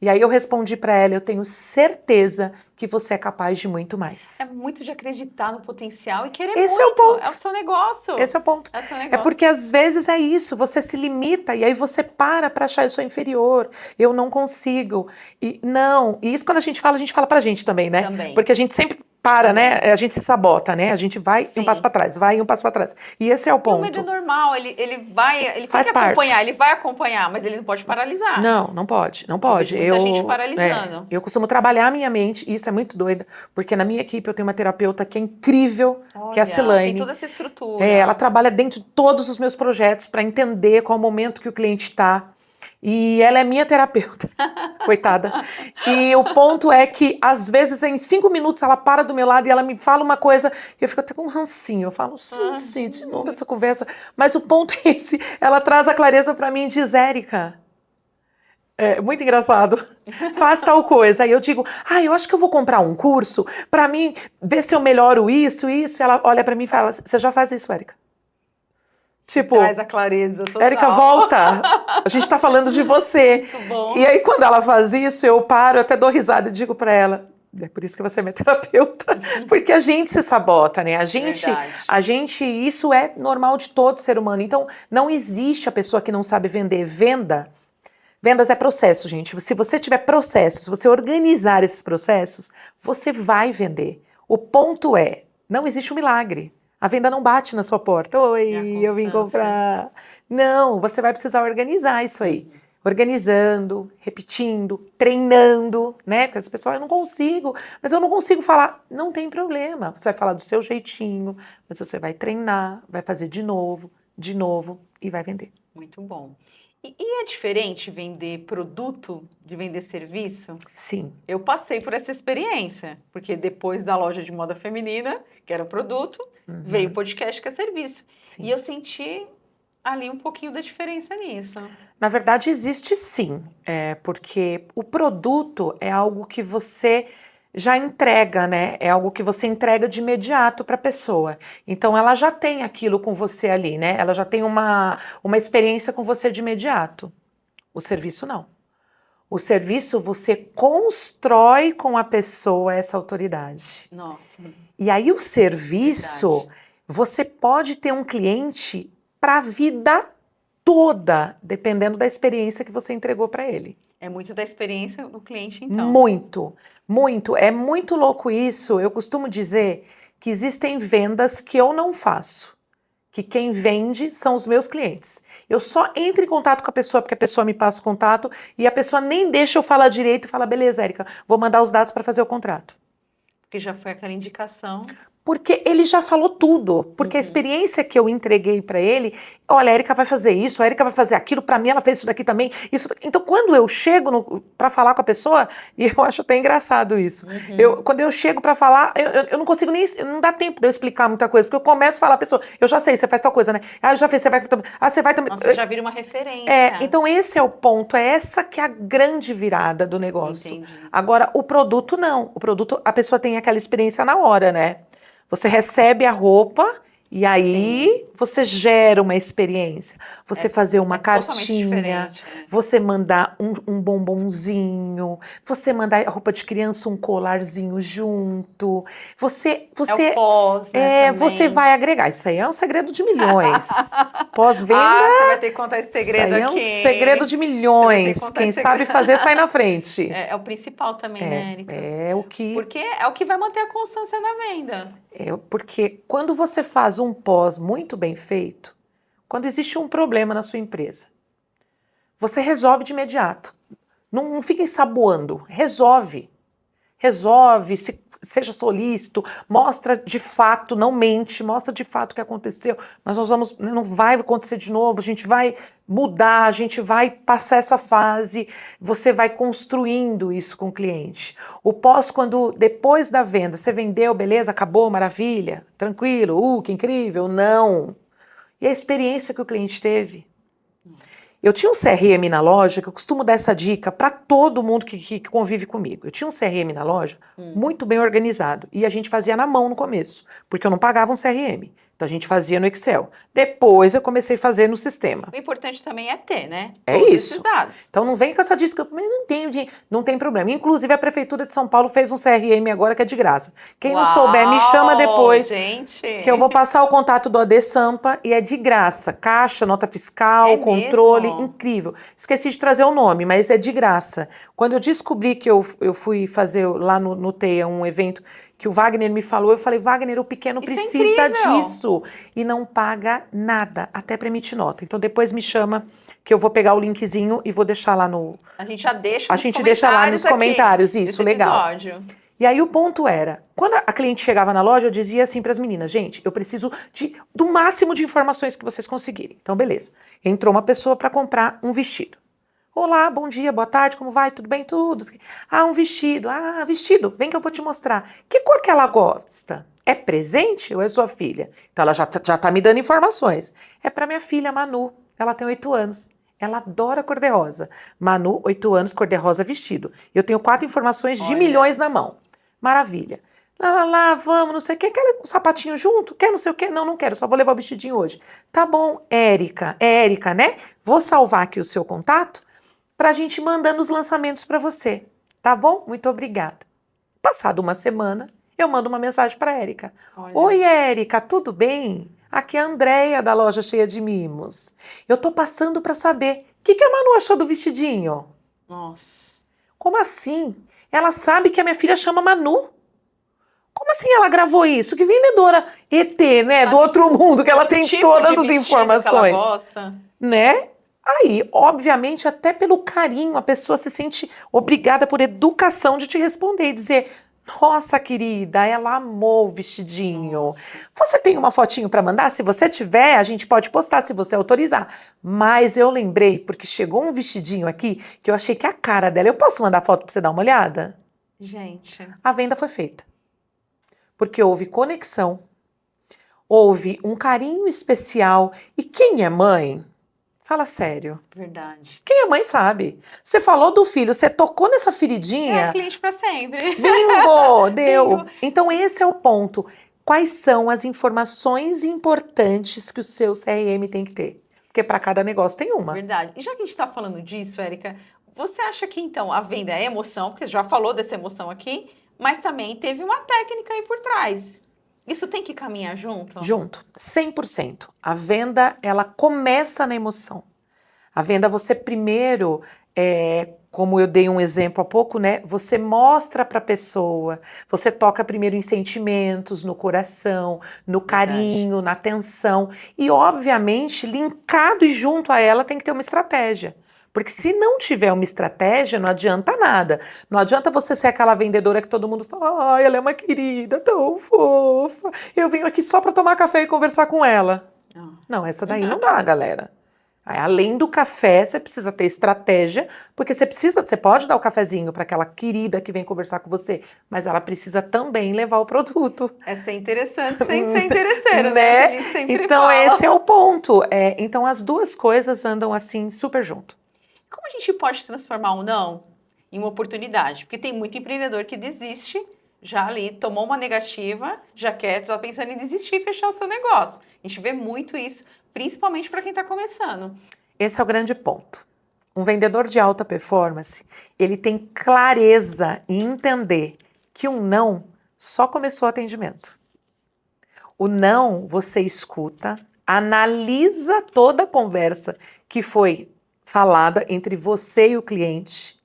E aí eu respondi para ela, eu tenho certeza que você é capaz de muito mais. É muito de acreditar no potencial e querer Esse muito. É o ponto. É o seu negócio. Esse é o ponto. É o seu negócio. É porque às vezes é isso, você se limita e aí você para achar eu sou inferior, eu não consigo. E isso quando a gente fala pra gente também, né? Também. Porque a gente sempre para, né? A gente se sabota, né? A gente vai um passo para trás, vai um passo para trás. E esse é o ponto. O medo é normal, ele tem que acompanhar, ele vai acompanhar, mas ele não pode paralisar. Não pode. Muita gente paralisando. Eu costumo trabalhar a minha mente, e isso é muito doido, porque na minha equipe eu tenho uma terapeuta que é incrível, que é a Silane. Tem toda essa estrutura. Ela trabalha dentro de todos os meus projetos para entender qual o momento que o cliente está. E ela é minha terapeuta, coitada. E o ponto é que, às vezes, em 5 minutos, ela para do meu lado e ela me fala uma coisa, e eu fico até com um rancinho. Eu falo, sim, de novo essa conversa. Mas o ponto é esse, ela traz a clareza para mim e diz, Érica, é muito engraçado, faz tal coisa. Aí eu digo, eu acho que eu vou comprar um curso para mim ver se eu melhoro isso. E ela olha para mim e fala, você já faz isso, Érica? Tipo, traz a clareza total. Érica, volta. A gente tá falando de você. Muito bom. E aí, quando ela faz isso, eu paro, eu até dou risada e digo pra ela, é por isso que você é minha terapeuta. Porque a gente se sabota, né? A gente, isso é normal de todo ser humano. Então, não existe a pessoa que não sabe vender. Venda Vendas é processo, gente. Se você tiver processos, se você organizar esses processos, você vai vender. O ponto é, não existe um milagre. A venda não bate na sua porta. Oi, É a eu vim constância. comprar. Não, você vai precisar organizar isso aí. Organizando, repetindo, treinando, né? Porque as pessoas, eu não consigo, mas eu não consigo falar. Não tem problema. Você vai falar do seu jeitinho, mas você vai treinar, vai fazer de novo e vai vender. Muito bom. E é diferente vender produto de vender serviço? Sim. Eu passei por essa experiência, porque depois da loja de moda feminina, que era produto, veio o podcast, que é serviço. Sim. E eu senti ali um pouquinho da diferença nisso. Na verdade, existe sim, porque o produto é algo que você já entrega, né? É algo que você entrega de imediato para a pessoa. Então, ela já tem aquilo com você ali, né? Ela já tem uma experiência com você de imediato. O serviço, não. O serviço, você constrói com a pessoa essa autoridade. Nossa. E aí, o serviço, Verdade. você pode ter um cliente para a vida toda, dependendo da experiência que você entregou para ele. É muito da experiência do cliente, então. Muito, muito. É muito louco isso. Eu costumo dizer que existem vendas que eu não faço, que quem vende são os meus clientes. Eu só entro em contato com a pessoa porque a pessoa me passa o contato e a pessoa nem deixa eu falar direito e fala, beleza, Érica, vou mandar os dados para fazer o contrato. Porque já foi aquela indicação. Porque ele já falou tudo. Porque a experiência que eu entreguei para ele, olha, a Érica vai fazer isso, a Érica vai fazer aquilo, para mim ela fez isso daqui também. Então, quando eu chego para falar com a pessoa, e eu acho até engraçado isso, quando eu chego para falar, eu não consigo nem, não dá tempo de eu explicar muita coisa, porque eu começo a falar a pessoa, eu já sei, você faz tal coisa, né? Ah, eu já fiz, você vai também. Ah, você vai também. Nossa, já vira uma referência. Então esse é o ponto, é essa que é a grande virada do negócio. Entendi. Agora, o produto não. O produto, a pessoa tem aquela experiência na hora, né? Você recebe a roupa e aí você gera uma experiência. Você fazer uma cartinha, você mandar um bombonzinho, você mandar a roupa de criança, um colarzinho junto. Você é o pós, né, você vai agregar. Isso aí é um segredo de milhões. Pós-venda. Você vai ter que contar esse segredo isso aí aqui. É um segredo de milhões. Quem sabe fazer sai na frente. É o principal também, né, Érica? Porque é o que vai manter a constância na venda. Porque quando você faz um pós muito bem feito, quando existe um problema na sua empresa, você resolve de imediato. Não fica ensaboando, resolve. Resolve, seja solícito, mostra de fato, não mente, mostra de fato o que aconteceu, mas não vai acontecer de novo, a gente vai mudar, a gente vai passar essa fase, você vai construindo isso com o cliente. O pós, quando depois da venda, você vendeu, beleza, acabou, maravilha, tranquilo, que incrível, não. E a experiência que o cliente teve? Eu tinha um CRM na loja, que eu costumo dar essa dica para todo mundo que convive comigo. Eu tinha um CRM na loja muito bem organizado. E a gente fazia na mão no começo, porque eu não pagava um CRM. Então a gente fazia no Excel. Depois eu comecei a fazer no sistema. O importante também é ter, né? É todos isso. Esses dados. Então não vem com essa desculpa, mas não tem problema. Inclusive a Prefeitura de São Paulo fez um CRM agora que é de graça. Quem não souber, me chama depois, gente. que eu vou passar o contato do AD Sampa e é de graça. Caixa, nota fiscal, controle, mesmo? Incrível. Esqueci de trazer o nome, mas é de graça. Quando eu descobri que eu fui fazer lá no TEIA um evento que o Wagner me falou, eu falei, Wagner, o pequeno precisa disso. E não paga nada, até para emitir nota. Então depois me chama, que eu vou pegar o linkzinho e vou deixar lá no... A gente já deixa lá nos comentários, isso, legal. Episódio. E aí o ponto era, quando a cliente chegava na loja, eu dizia assim para as meninas, gente, eu preciso do máximo de informações que vocês conseguirem. Então beleza, entrou uma pessoa para comprar um vestido. Olá, bom dia, boa tarde, como vai? Tudo bem? Tudo. Ah, um vestido. Ah, vestido, vem que eu vou te mostrar. Que cor que ela gosta? É presente ou é sua filha? Então ela já tá me dando informações. É para minha filha, Manu. Ela tem 8 anos. Ela adora cor-de-rosa. Manu, 8 anos, cor-de-rosa vestido. Eu tenho 4 informações de milhões na mão. Maravilha. Lá, vamos, não sei o que. Quer um sapatinho junto? Quer não sei o que? Não quero, só vou levar o vestidinho hoje. Tá bom, Érica. É Érica, né? Vou salvar aqui o seu contato para a gente mandando os lançamentos para você. Tá bom? Muito obrigada. Passada uma semana, eu mando uma mensagem para a Érica. Oi, Érica, tudo bem? Aqui é a Andréia da loja Cheia de Mimos. Eu tô passando para saber que a Manu achou do vestidinho? Nossa. Como assim? Ela sabe que a minha filha chama Manu. Como assim ela gravou isso? Que vendedora ET, né? Do outro mundo, que ela tem tipo todas de as vestido que ela informações. gosta. Né? Aí, obviamente, até pelo carinho, a pessoa se sente obrigada por educação de te responder e dizer: nossa, querida, ela amou o vestidinho. Nossa. Você tem uma fotinho para mandar? Se você tiver, a gente pode postar se você autorizar. Mas eu lembrei, porque chegou um vestidinho aqui que eu achei que a cara dela. Eu posso mandar foto para você dar uma olhada? Gente. A venda foi feita. Porque houve conexão, houve um carinho especial. E quem é mãe? Fala sério. Verdade. Quem é mãe sabe. Você falou do filho, você tocou nessa É feridinha. cliente pra sempre. Bingo! Deu! Bingo. Então, esse é o ponto. Quais são as informações importantes que o seu CRM tem que ter? Porque para cada negócio tem uma. Verdade. E já que a gente tá falando disso, Érica, você acha que então a venda é emoção? Porque você já falou dessa emoção aqui, mas também teve uma técnica aí por trás. Isso tem que caminhar junto? Junto, 100%. A venda, ela começa na emoção. A venda, você primeiro, como eu dei um exemplo há pouco, né? Você mostra para a pessoa, você toca primeiro em sentimentos, no coração, no carinho, na atenção. E, obviamente, linkado e junto a ela tem que ter uma estratégia. Porque se não tiver uma estratégia, não adianta nada. Não adianta você ser aquela vendedora que todo mundo fala: ai, ela é uma querida, tão fofa. Eu venho aqui só para tomar café e conversar com ela. Não, essa daí não dá, galera. Além do café, você precisa ter estratégia, porque você pode dar o cafezinho para aquela querida que vem conversar com você, mas ela precisa também levar o produto. É ser interessante sem ser interesseiro, Né? Que a gente sempre Então, fala. esse é o ponto. Então, as duas coisas andam assim, super junto. Como a gente pode transformar um não em uma oportunidade? Porque tem muito empreendedor que desiste, já ali tomou uma negativa, já quer, tá pensando em desistir e fechar o seu negócio. A gente vê muito isso, principalmente para quem está começando. Esse é o grande ponto. Um vendedor de alta performance, ele tem clareza em entender que um não só começou o atendimento. O não, você escuta, analisa toda a conversa que foi falada entre você e o cliente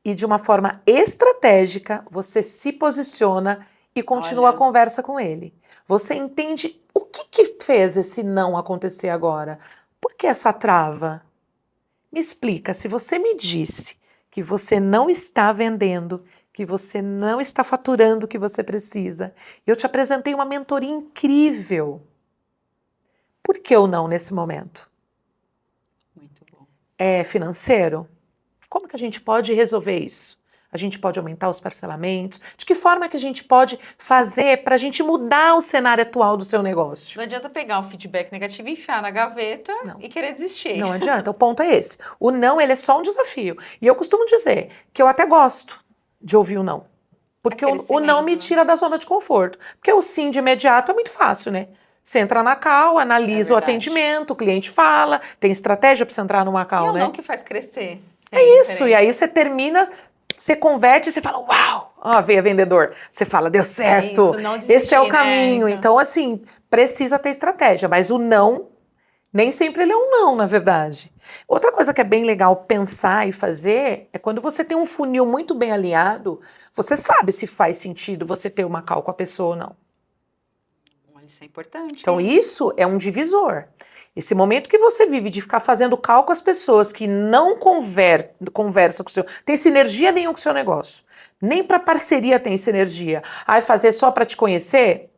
e de uma forma estratégica você se posiciona e continua a conversa com ele. Você entende o que fez esse não acontecer agora? Por que essa trava? Me explica, se você me disse que você não está vendendo, que você não está faturando o que você precisa, eu te apresentei uma mentoria incrível. Por que eu não nesse momento? Muito bom. É financeiro? Como que a gente pode resolver isso? A gente pode aumentar os parcelamentos? De que forma que a gente pode fazer para a gente mudar o cenário atual do seu negócio? Não adianta pegar um feedback negativo, enfiar na gaveta e querer desistir. Não adianta, o ponto é esse. O não, ele é só um desafio. E eu costumo dizer que eu até gosto de ouvir o não. Porque o não me tira da zona de conforto. Porque o sim de imediato é muito fácil, né? Você entra na call, analisa o atendimento, o cliente fala, tem estratégia para você entrar numa call, né? E é o não que faz crescer. É isso, e aí você termina, você converte e você fala: uau, ó, veio a vendedor. Você fala: deu certo, isso, não desistir, esse é o caminho. né? Então, assim, precisa ter estratégia, mas o não, nem sempre ele é um não, na verdade. Outra coisa que é bem legal pensar e fazer é quando você tem um funil muito bem alinhado, você sabe se faz sentido você ter uma call com a pessoa ou não. Isso é importante. Então, isso é um divisor. Esse momento que você vive de ficar fazendo call com as pessoas que não conversa com o seu, tem sinergia nenhuma com o seu negócio. Nem para parceria tem sinergia. Aí fazer só para te conhecer?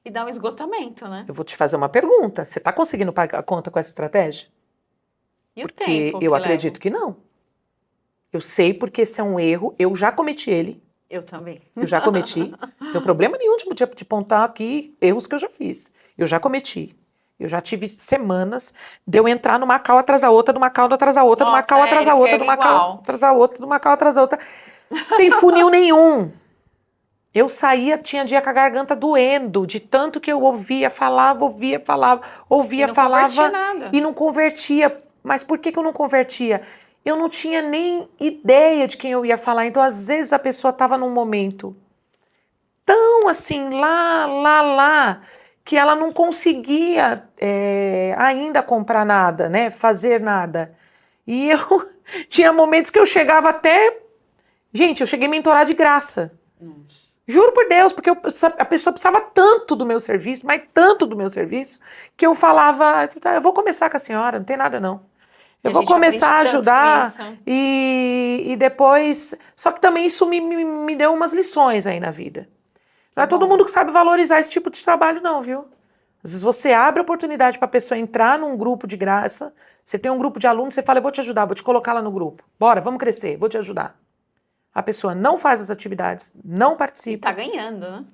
E dá um esgotamento, né? Eu vou te fazer uma pergunta. Você está conseguindo pagar a conta com essa estratégia? E porque o tempo eu acredito que não. Eu sei porque esse é um erro. Eu já cometi ele. Eu também. Eu já cometi. Não tenho problema nenhum de apontar aqui erros que eu já fiz. Eu já cometi. Eu já tive semanas de eu entrar numa call atrás da outra, numa call atrás da outra, numa call atrás da outra, numa call atrás da outra, numa call atrás da outra, sem funil nenhum. Eu saía, tinha dia com a garganta doendo, de tanto que eu ouvia, falava, e não convertia. Mas por que eu não convertia? Eu não tinha nem ideia de quem eu ia falar. Então, às vezes, a pessoa estava num momento tão assim, lá, que ela não conseguia ainda comprar nada, né? Fazer nada. E eu tinha momentos que eu chegava até... Gente, eu cheguei a mentorar de graça. Juro por Deus, porque a pessoa precisava tanto do meu serviço, mas tanto do meu serviço, que eu falava, tá, eu vou começar com a senhora, não tem nada não. Eu vou começar a ajudar e depois... Só que também isso me deu umas lições aí na vida. Não é todo mundo que sabe valorizar esse tipo de trabalho não, viu? Às vezes você abre a oportunidade para a pessoa entrar num grupo de graça, você tem um grupo de alunos, você fala, eu vou te ajudar, vou te colocar lá no grupo. Bora, vamos crescer, vou te ajudar. A pessoa não faz as atividades, não participa. E tá ganhando, né?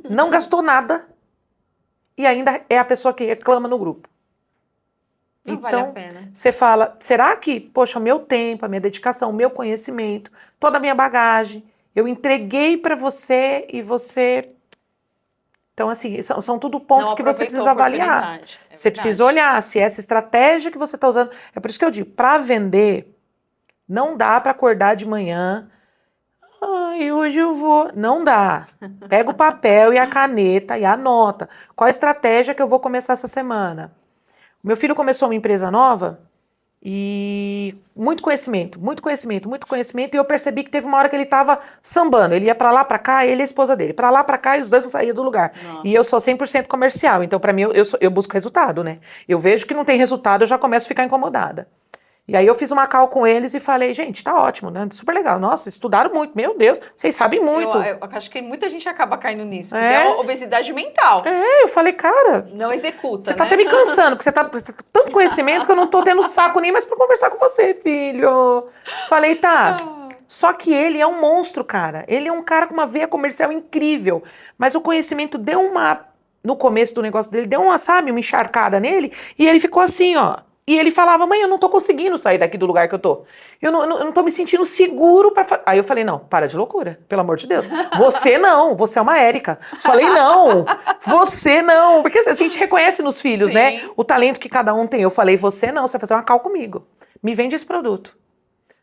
Não gastou nada e ainda é a pessoa que reclama no grupo. Não Então, vale a pena. você fala, será que, poxa, o meu tempo, a minha dedicação, o meu conhecimento, toda a minha bagagem, eu entreguei para você e você... Então, assim, são tudo pontos que você precisa avaliar. Você precisa olhar se essa estratégia que você está usando... É por isso que eu digo, para vender, não dá para acordar de manhã... Ai, hoje eu vou... Não dá. Pega o papel e a caneta e anota. Qual a estratégia que eu vou começar essa semana? Meu filho começou uma empresa nova e muito conhecimento, muito conhecimento, muito conhecimento. E eu percebi que teve uma hora que ele estava sambando. Ele ia para lá, para cá, ele e a esposa dele. Para lá, para cá, e os dois não saíam do lugar. Nossa. E eu sou 100% comercial. Então, para mim, eu busco resultado, né? Eu vejo que não tem resultado, eu já começo a ficar incomodada. E aí eu fiz uma call com eles e falei, gente, tá ótimo, né? Super legal. Nossa, estudaram muito, meu Deus, vocês sabem muito. Eu acho que muita gente acaba caindo nisso, porque é uma obesidade mental. Eu falei, cara... Não executa, Você tá até me cansando, porque você tá com tanto conhecimento que eu não tô tendo saco nem mais pra conversar com você, filho. Falei, tá... Só que ele é um monstro, cara. Ele é um cara com uma veia comercial incrível. Mas o conhecimento deu uma... No começo do negócio dele, deu uma, sabe, uma encharcada nele. E ele ficou assim, ó... E ele falava, mãe, eu não tô conseguindo sair daqui do lugar que eu tô. Eu não tô me sentindo seguro pra... Aí eu falei, não, para de loucura, pelo amor de Deus. Você não, você é uma Érica. Falei, não, você não. Porque a gente reconhece nos filhos, Sim. né? O talento que cada um tem. Eu falei, você não, você vai fazer uma call comigo. Me vende esse produto.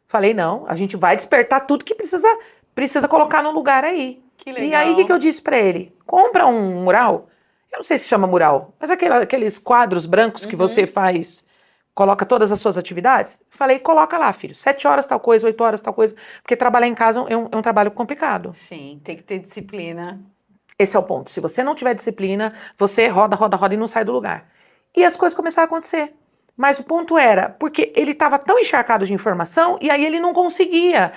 Falei, não, a gente vai despertar tudo que precisa colocar no lugar aí. Que legal. E aí, o que eu disse pra ele? Compra um mural. Eu não sei se chama mural, mas aqueles quadros brancos que você faz... Coloca todas as suas atividades? Falei, coloca lá, filho. 7 horas tal coisa, 8 horas tal coisa. Porque trabalhar em casa é um trabalho complicado. Sim, tem que ter disciplina. Esse é o ponto. Se você não tiver disciplina, você roda e não sai do lugar. E as coisas começaram a acontecer. Mas o ponto era, porque ele estava tão encharcado de informação e aí ele não conseguia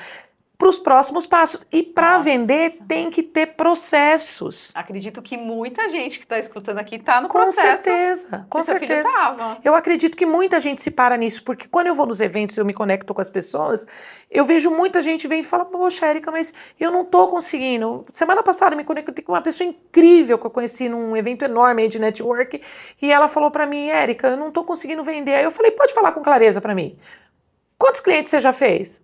para os próximos passos. E para vender tem que ter processos. Acredito que muita gente que está escutando aqui está no processo. Com certeza, com certeza. Seu filho tava. Eu acredito que muita gente se para nisso, porque quando eu vou nos eventos, eu me conecto com as pessoas, eu vejo muita gente vem e fala, poxa, Érica, mas eu não tô conseguindo. Semana passada eu me conectei com uma pessoa incrível que eu conheci num evento enorme aí de network, e ela falou para mim, Érica, eu não tô conseguindo vender. Aí eu falei, pode falar com clareza para mim. Quantos clientes você já fez?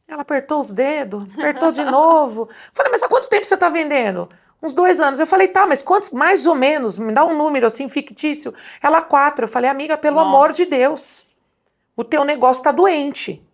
Ela apertou os dedos, apertou de novo. Falei, mas há quanto tempo você está vendendo? Uns 2 anos. Eu falei, tá, mas quantos, mais ou menos, me dá um número assim fictício. Ela, 4. Eu falei, amiga, pelo amor de Deus, o teu negócio está doente.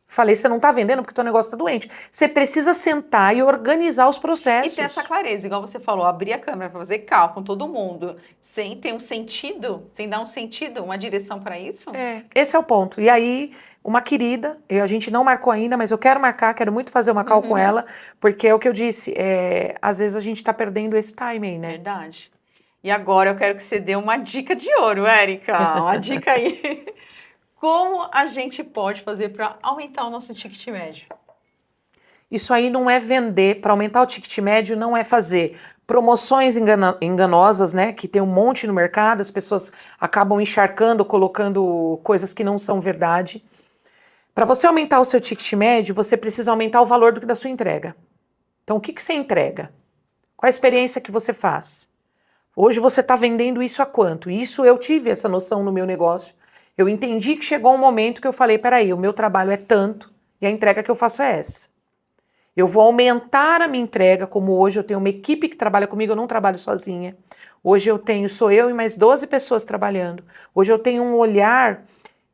Falei, você não está vendendo porque o teu negócio está doente. Você precisa sentar e organizar os processos. E ter essa clareza, igual você falou, abrir a câmera para fazer call com todo mundo, sem ter um sentido, sem dar um sentido, uma direção para isso. Esse é o ponto. E aí... Uma querida, a gente não marcou ainda, mas eu quero marcar, quero muito fazer uma call com ela, porque é o que eu disse, às vezes a gente tá perdendo esse timing, né? Verdade. E agora eu quero que você dê uma dica de ouro, Érica, uma dica aí. Como a gente pode fazer para aumentar o nosso ticket médio? Isso aí não é vender, para aumentar o ticket médio não é fazer promoções enganosas, né, que tem um monte no mercado, as pessoas acabam encharcando, colocando coisas que não são verdade. Para você aumentar o seu ticket médio, você precisa aumentar o valor da sua entrega. Então, o que você entrega? Qual a experiência que você faz? Hoje você está vendendo isso a quanto? Isso eu tive essa noção no meu negócio. Eu entendi que chegou um momento que eu falei, peraí, o meu trabalho é tanto e a entrega que eu faço é essa. Eu vou aumentar a minha entrega, como hoje eu tenho uma equipe que trabalha comigo, eu não trabalho sozinha. Hoje sou eu e mais 12 pessoas trabalhando. Hoje eu tenho um olhar...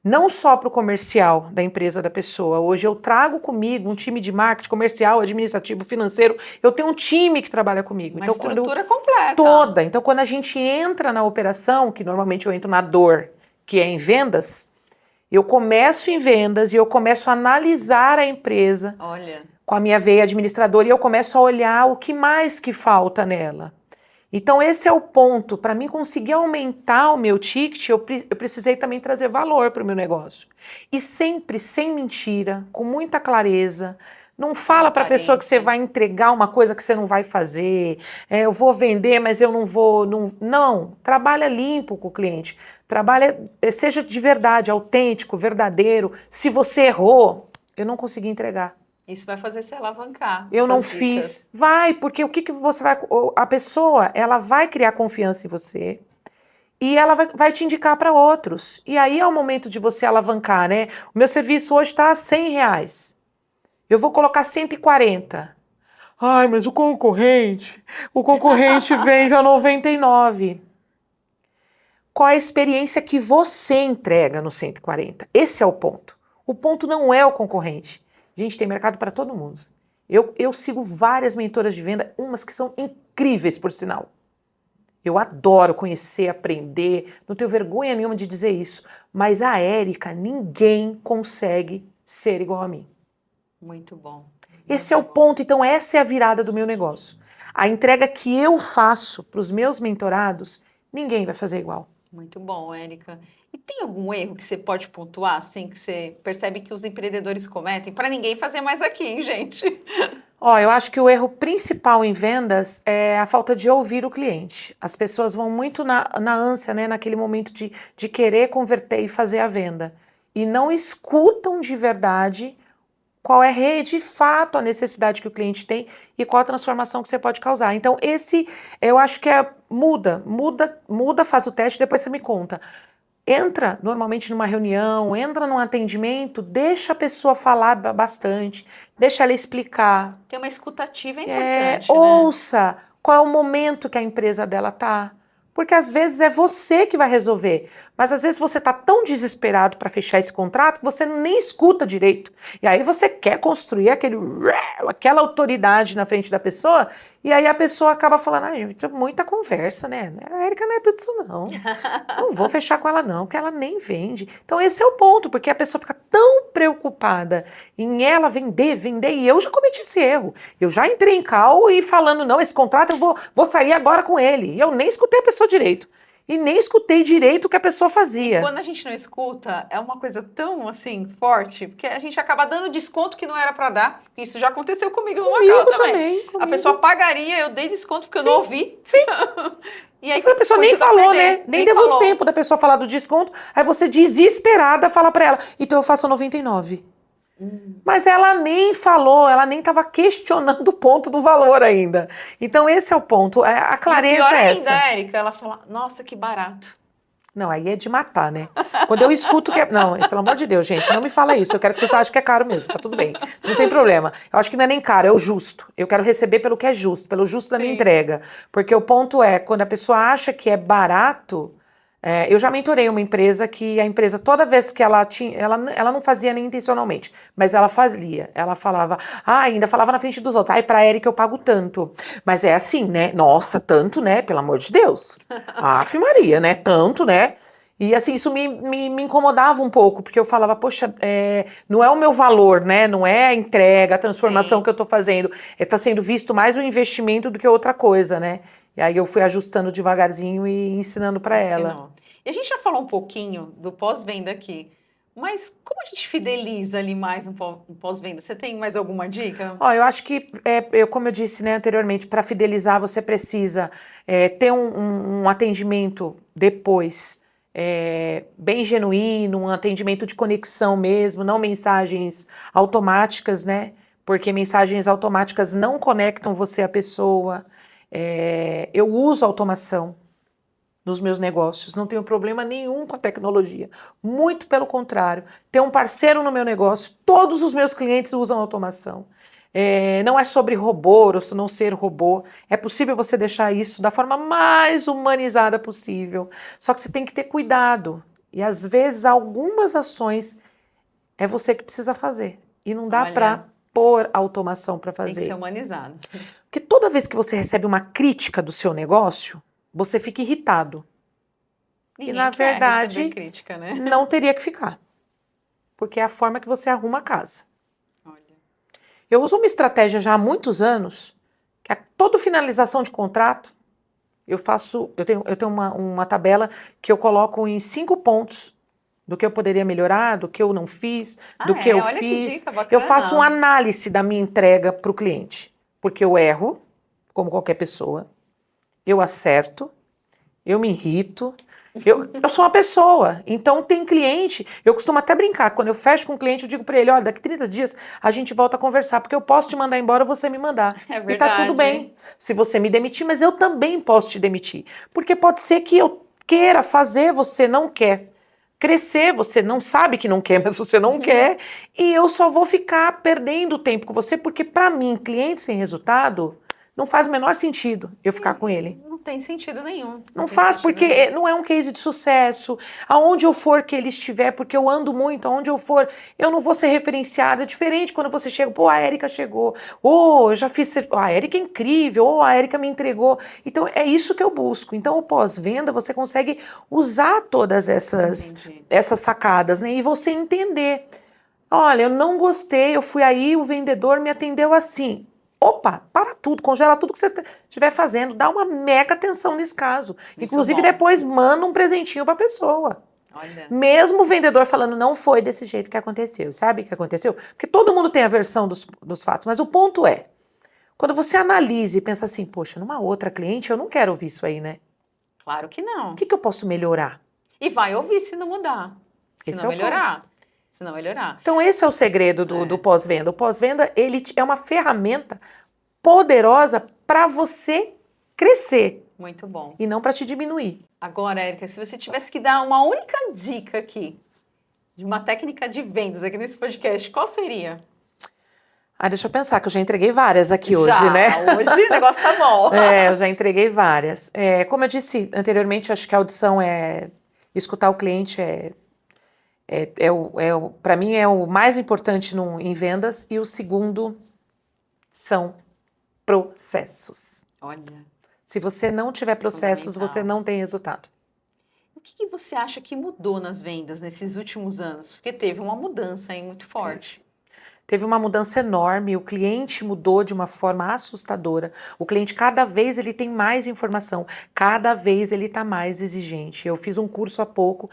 Não só para o comercial da empresa da pessoa. Hoje eu trago comigo um time de marketing, comercial, administrativo, financeiro. Eu tenho um time que trabalha comigo. Uma estrutura completa. Toda. Então, quando a gente entra na operação, que normalmente eu entro na dor, que é em vendas, Eu começo em vendas e eu começo a analisar a empresa Olha, com a minha veia administradora e eu começo a olhar o que mais que falta nela. Então esse é o ponto. Para mim conseguir aumentar o meu ticket, eu precisei também trazer valor para o meu negócio. E sempre sem mentira, com muita clareza. Não fala para a pessoa que você vai entregar uma coisa que você não vai fazer. Eu vou vender, mas eu não vou. Não, trabalha limpo com o cliente. Trabalha, seja de verdade, autêntico, verdadeiro. Se você errou, eu não consegui entregar. isso vai fazer você alavancar. Eu não essas dicas. fiz. Vai, porque o que você vai. A pessoa, ela vai criar confiança em você e ela vai te indicar para outros. E aí é o momento de você alavancar, né? O meu serviço hoje está a R$100. Eu vou colocar 140. Ai, mas o concorrente vende a 99. Qual a experiência que você entrega no 140? Esse é o ponto. O ponto não é o concorrente. Gente, tem mercado para todo mundo. Eu sigo várias mentoras de venda, umas que são incríveis, por sinal. Eu adoro conhecer, aprender, não tenho vergonha nenhuma de dizer isso. Mas a Érica, ninguém consegue ser igual a mim. Muito bom. Esse é o ponto, então essa é a virada do meu negócio. A entrega que eu faço para os meus mentorados, ninguém vai fazer igual. Muito bom, Érica. E tem algum erro que você pode pontuar, assim, que você percebe que os empreendedores cometem? Para ninguém fazer mais aqui, hein, gente? Eu acho que o erro principal em vendas é a falta de ouvir o cliente. As pessoas vão muito na ânsia, né, naquele momento de querer converter e fazer a venda. E não escutam de verdade qual é de fato a necessidade que o cliente tem e qual a transformação que você pode causar. Então, eu acho que muda, faz o teste, depois você me conta. Entra normalmente numa reunião, entra num atendimento, deixa a pessoa falar bastante, deixa ela explicar. Tem uma escutativa importante, né? Ouça qual é o momento que a empresa dela está. Porque às vezes é você que vai resolver, mas às vezes você está tão desesperado para fechar esse contrato que você nem escuta direito. E aí você quer construir aquela autoridade na frente da pessoa, e aí a pessoa acaba falando, gente, muita conversa, né? A Érica não é tudo isso não. Não vou fechar com ela não, porque ela nem vende. Então esse é o ponto, porque a pessoa fica tão preocupada em ela vender, e eu já cometi esse erro. Eu já entrei em call e falando, não, esse contrato eu vou sair agora com ele. E eu nem escutei a pessoa direito. E nem escutei direito o que a pessoa fazia. Quando a gente não escuta, é uma coisa tão, assim, forte, porque a gente acaba dando desconto que não era para dar. Isso já aconteceu comigo numa call também. A pessoa pagaria, eu dei desconto porque eu não ouvi. Sim. E aí, a pessoa nem falou, né? Nem deu o tempo da pessoa falar do desconto. Aí você, desesperada, fala para ela, então eu faço 99. Mas ela nem falou, ela nem estava questionando o ponto do valor ainda. Então esse é o ponto, a clareza e pior é ainda, essa. Érica, ela fala, nossa, que barato. Não, aí é de matar, né? Quando eu escuto que não, pelo amor de Deus, gente, não me fala isso. Eu quero que vocês achem que é caro mesmo, tá tudo bem. Não tem problema. Eu acho que não é nem caro, é o justo. Eu quero receber pelo que é justo, pelo justo da minha entrega. Porque o ponto é, quando a pessoa acha que é barato... eu já mentorei uma empresa que a empresa, toda vez que ela tinha, ela não fazia nem intencionalmente, mas ela fazia. Ela falava, ainda falava na frente dos outros, pra Érica eu pago tanto. Mas é assim, né? Nossa, tanto, né? Pelo amor de Deus. Ave Maria, né? Tanto, né? E assim, isso me incomodava um pouco, porque eu falava, poxa, não é o meu valor, né? Não é a entrega, a transformação que eu tô fazendo. Tá sendo visto mais um investimento do que outra coisa, né? E aí eu fui ajustando devagarzinho e ensinando para ela. E a gente já falou um pouquinho do pós-venda aqui, mas como a gente fideliza ali mais um pós-venda? Você tem mais alguma dica? Eu acho que, como eu disse, né, anteriormente, para fidelizar você precisa ter um atendimento depois bem genuíno, um atendimento de conexão mesmo, não mensagens automáticas, né? Porque mensagens automáticas não conectam você à pessoa. Eu uso automação nos meus negócios, não tenho problema nenhum com a tecnologia, muito pelo contrário, ter um parceiro no meu negócio, todos os meus clientes usam automação. Não é sobre robô ou não ser robô, é possível você deixar isso da forma mais humanizada possível, só que você tem que ter cuidado, e às vezes algumas ações é você que precisa fazer, e não dá para pôr automação para fazer. Tem que ser humanizado. Porque toda vez que você recebe uma crítica do seu negócio, você fica irritado. Ninguém e na verdade, crítica, né? não teria que ficar. porque é a forma que você arruma a casa. Olha. Eu uso uma estratégia já há muitos anos, que toda finalização de contrato, eu tenho uma tabela que eu coloco em 5 pontos do que eu poderia melhorar, do que eu não fiz, do que eu Olha fiz. Que dica bacana. Eu faço uma análise da minha entrega para o cliente, porque eu erro, como qualquer pessoa, eu acerto, eu me irrito, eu sou uma pessoa, então tem cliente, eu costumo até brincar, quando eu fecho com um cliente, eu digo para ele, olha, daqui 30 dias a gente volta a conversar, porque eu posso te mandar embora, você me mandar. É E tá tudo bem, se você me demitir, mas eu também posso te demitir, porque pode ser que eu queira fazer, você não quer crescer, você não sabe que não quer, mas você não quer, e eu só vou ficar perdendo tempo com você, porque para mim, cliente sem resultado, não faz o menor sentido eu ficar com ele. Não tem sentido nenhum. Não faz, porque não é um case de sucesso. Aonde eu for que ele estiver, porque eu ando muito, aonde eu for, eu não vou ser referenciada. É diferente quando você chega, pô, a Érica chegou. Eu já fiz, a Érica é incrível, a Érica me entregou. Então, é isso que eu busco. Então, o pós-venda, você consegue usar todas essas sacadas, né? E você entender. Olha, eu não gostei, eu fui aí, o vendedor me atendeu assim. Opa, para tudo, congela tudo que você estiver fazendo, dá uma mega atenção nesse caso. Muito Inclusive, bom. Depois manda um presentinho para a pessoa. Olha. Mesmo o vendedor falando, não foi desse jeito que aconteceu. Sabe o que aconteceu? Porque todo mundo tem a versão dos fatos, mas o ponto é, quando você analisa e pensa assim, poxa, numa outra cliente, eu não quero ouvir isso aí, né? Claro que não. O que eu posso melhorar? E vai ouvir se não mudar, se não melhorar. Se não melhorar. Então, esse é o segredo do pós-venda. O pós-venda, ele é uma ferramenta poderosa para você crescer. Muito bom. E não para te diminuir. Agora, Érica, se você tivesse que dar uma única dica aqui, de uma técnica de vendas aqui nesse podcast, qual seria? Deixa eu pensar, que eu já entreguei várias aqui hoje, né? Hoje o negócio tá bom. Eu já entreguei várias. Como eu disse anteriormente, acho que a audição escutar o cliente para mim é o mais importante em vendas, e o segundo são processos. Olha. Se você não tiver processos, você não tem resultado. O que você acha que mudou nas vendas nesses últimos anos? Porque teve uma mudança aí muito forte. Teve uma mudança enorme, o cliente mudou de uma forma assustadora. O cliente, cada vez, ele tem mais informação, cada vez ele está mais exigente. Eu fiz um curso há pouco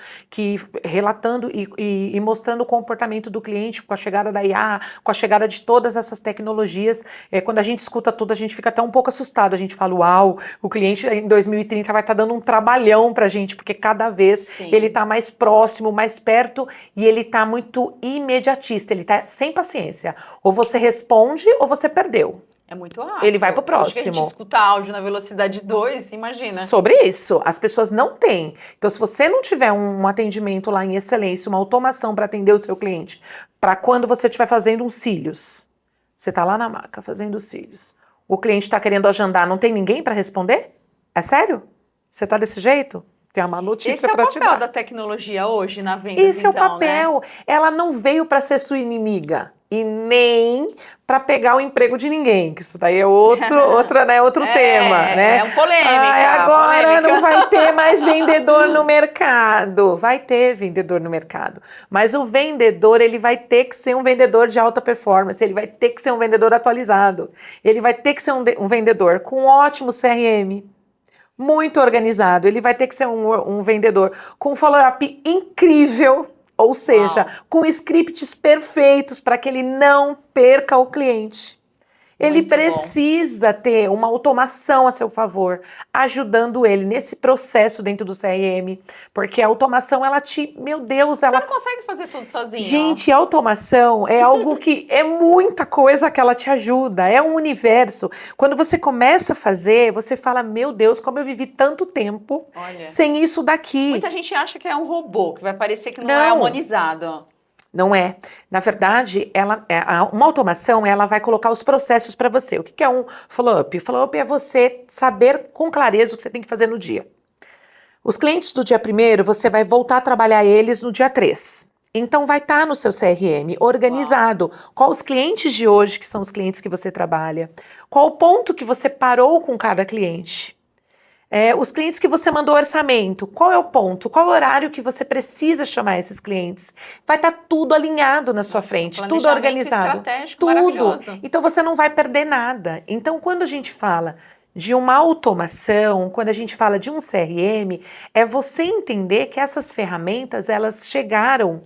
relatando e mostrando o comportamento do cliente com a chegada da IA, com a chegada de todas essas tecnologias. Quando a gente escuta tudo, a gente fica até um pouco assustado. A gente fala, uau, o cliente em 2030 vai estar dando um trabalhão para a gente, porque cada vez ele está mais próximo, mais perto, e ele está muito imediatista, ele está sem paciência. Ou você responde ou você perdeu. É muito rápido. Ele vai pro próximo. Acho que a gente escuta áudio na velocidade 2, imagina. Sobre isso, as pessoas não têm. Então, se você não tiver um atendimento lá em excelência, uma automação para atender o seu cliente, para quando você estiver fazendo uns cílios, você está lá na maca fazendo os cílios, o cliente está querendo agendar, não tem ninguém para responder? É sério? Você está desse jeito? Tem uma notícia para te dar. Esse é o papel da tecnologia hoje na venda. Esse é o papel. Né? Ela não veio para ser sua inimiga e nem para pegar o emprego de ninguém, que isso daí é outro tema, né? É um polêmica. Agora polêmica. Não vai ter mais vendedor no mercado. Vai ter vendedor no mercado, mas o vendedor, ele vai ter que ser um vendedor de alta performance, ele vai ter que ser um vendedor atualizado, ele vai ter que ser um vendedor com ótimo CRM, muito organizado, ele vai ter que ser um vendedor com follow-up incrível, ou seja, com scripts perfeitos para que ele não perca o cliente. Ele precisa ter uma automação a seu favor, ajudando ele nesse processo dentro do CRM, porque a automação, meu Deus, ela... Você não consegue fazer tudo sozinho. Gente, a automação é algo que é muita coisa que ela te ajuda, é um universo. Quando você começa a fazer, você fala, meu Deus, como eu vivi tanto tempo sem isso daqui. Muita gente acha que é um robô, que vai parecer que não é humanizado. Não é. Na verdade, uma automação, ela vai colocar os processos para você. O que é um follow-up? O follow-up é você saber com clareza o que você tem que fazer no dia. Os clientes do dia 1º, você vai voltar a trabalhar eles no dia 3. Então, vai estar no seu CRM organizado. Qual os clientes de hoje, que são os clientes que você trabalha? Qual o ponto que você parou com cada cliente? Os clientes que você mandou orçamento, qual é o ponto? Qual é o horário que você precisa chamar esses clientes? Vai estar tudo alinhado na sua frente, tudo organizado. Estratégico Tudo. maravilhoso. Então você não vai perder nada. Então, quando a gente fala de uma automação, quando a gente fala de um CRM, é você entender que essas ferramentas, elas chegaram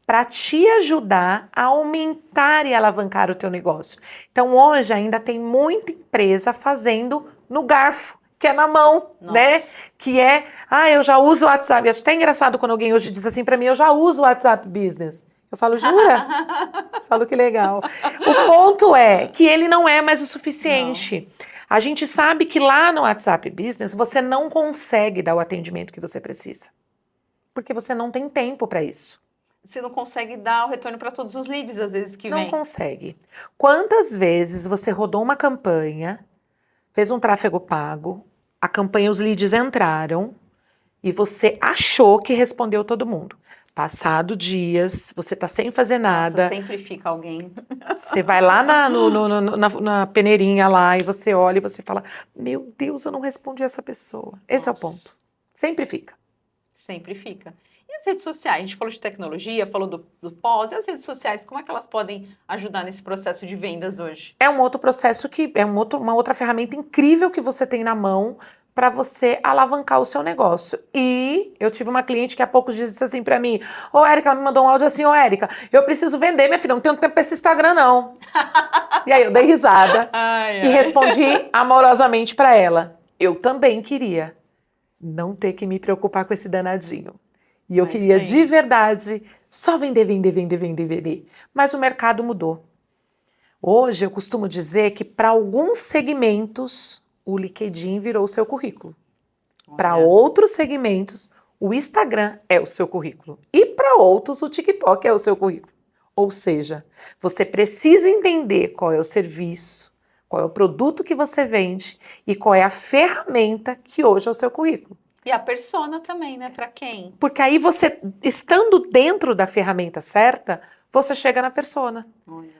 para te ajudar a aumentar e alavancar o teu negócio. Então, hoje ainda tem muita empresa fazendo no garfo, que é na mão, né? Que é, eu já uso o WhatsApp. Acho até engraçado quando alguém hoje diz assim para mim, eu já uso o WhatsApp Business. Eu falo, jura? Falo que legal. O ponto é que ele não é mais o suficiente. A gente sabe que lá no WhatsApp Business você não consegue dar o atendimento que você precisa. Porque você não tem tempo para isso. Você não consegue dar o retorno para todos os leads, às vezes, que vem. Não consegue. Quantas vezes você rodou uma campanha, fez um tráfego pago, a campanha, os leads entraram e você achou que respondeu todo mundo. Passado dias, você tá sem fazer nada. Nossa, sempre fica alguém. Você vai lá na peneirinha lá e você olha e você fala, meu Deus, eu não respondi essa pessoa. Esse é o ponto. Sempre fica. Sempre fica. E as redes sociais? A gente falou de tecnologia, falou do pós. E as redes sociais, como é que elas podem ajudar nesse processo de vendas hoje? É um outro processo que é uma outra ferramenta incrível que você tem na mão para você alavancar o seu negócio. E eu tive uma cliente que há poucos dias disse assim para mim, Érica, ela me mandou um áudio assim, Érica, eu preciso vender, minha filha, não tenho tempo para esse Instagram não. E aí eu dei risada e respondi amorosamente para ela, eu também queria não ter que me preocupar com esse danadinho. E eu queria de verdade só vender. Mas o mercado mudou. Hoje eu costumo dizer que para alguns segmentos o LinkedIn virou o seu currículo. Para outros segmentos, o Instagram é o seu currículo. E para outros, o TikTok é o seu currículo. Ou seja, você precisa entender qual é o serviço, qual é o produto que você vende e qual é a ferramenta que hoje é o seu currículo. E a persona também, né? Para quem? Porque aí você, estando dentro da ferramenta certa, você chega na persona.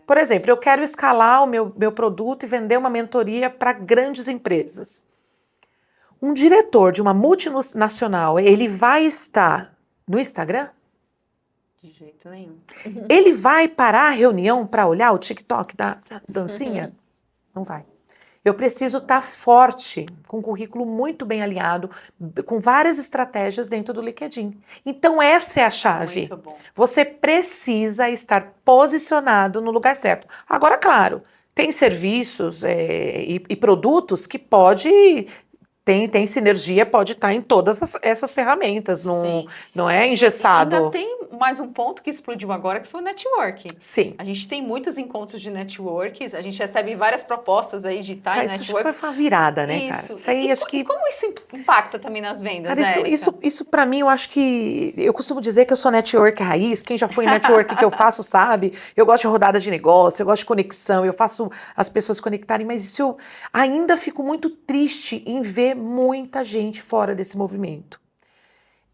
Por exemplo, eu quero escalar o meu produto e vender uma mentoria para grandes empresas. Um diretor de uma multinacional, ele vai estar no Instagram? De jeito nenhum. Ele vai parar a reunião para olhar o TikTok da dancinha? Não vai. Eu preciso estar forte, com um currículo muito bem alinhado, com várias estratégias dentro do LinkedIn. Então essa é a chave. Muito bom. Você precisa estar posicionado no lugar certo. Agora, claro, tem serviços e produtos que tem sinergia, pode estar em todas essas ferramentas, não é engessado. Ainda tem mais um ponto que explodiu agora, que foi o network. Sim. A gente tem muitos encontros de networks, a gente recebe várias propostas aí de estar em networks. Isso foi uma virada, né, cara? Isso aí, acho que... como isso impacta também nas vendas, cara, isso para mim, eu acho que... Eu costumo dizer que eu sou network raiz, quem já foi em network que eu faço sabe, eu gosto de rodada de negócio, eu gosto de conexão, eu faço as pessoas conectarem, mas isso eu ainda fico muito triste em ver muita gente fora desse movimento.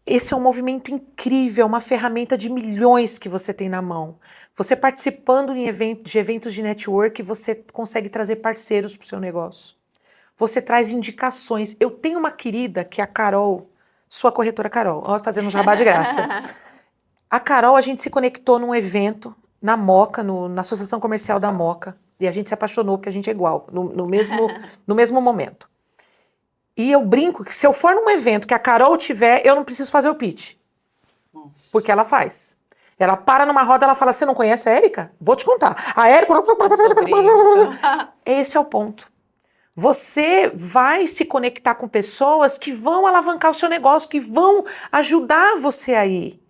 Esse é um movimento incrível, uma ferramenta de milhões que você tem na mão. Você participando de eventos de network, você consegue trazer parceiros para o seu negócio. Você traz indicações. Eu tenho uma querida que é a Carol, sua corretora Carol, fazendo um jabá de graça. A Carol, a gente se conectou num evento na Moca, na Associação Comercial da Moca, e a gente se apaixonou porque a gente é igual, no mesmo momento. E eu brinco que se eu for num evento que a Carol tiver, eu não preciso fazer o pitch. Nossa. Porque ela faz. Ela para numa roda, ela fala, você não conhece a Érica? Vou te contar. A Érica... Esse é o ponto. Você vai se conectar com pessoas que vão alavancar o seu negócio, que vão ajudar você aí.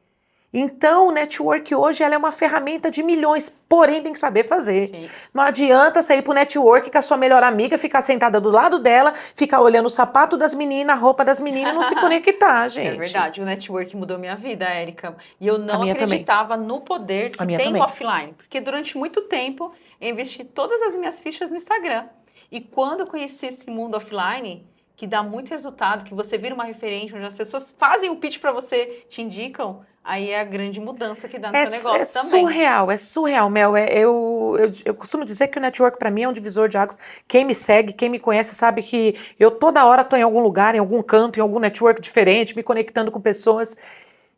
Então, o network hoje ela é uma ferramenta de milhões, porém tem que saber fazer. Sim. Não adianta sair pro network com a sua melhor amiga, ficar sentada do lado dela, ficar olhando o sapato das meninas, a roupa das meninas e não se conectar, gente. É verdade, o network mudou minha vida, Érica. E eu não acreditava no poder que tem o offline. Porque durante muito tempo eu investi todas as minhas fichas no Instagram. E quando eu conheci esse mundo offline, que dá muito resultado, que você vira uma referência, onde as pessoas fazem o pitch para você, te indicam, aí é a grande mudança que dá no seu negócio também. É surreal, Mel. Eu costumo dizer que o network para mim é um divisor de águas. Quem me segue, quem me conhece, sabe que eu toda hora estou em algum lugar, em algum canto, em algum network diferente, me conectando com pessoas.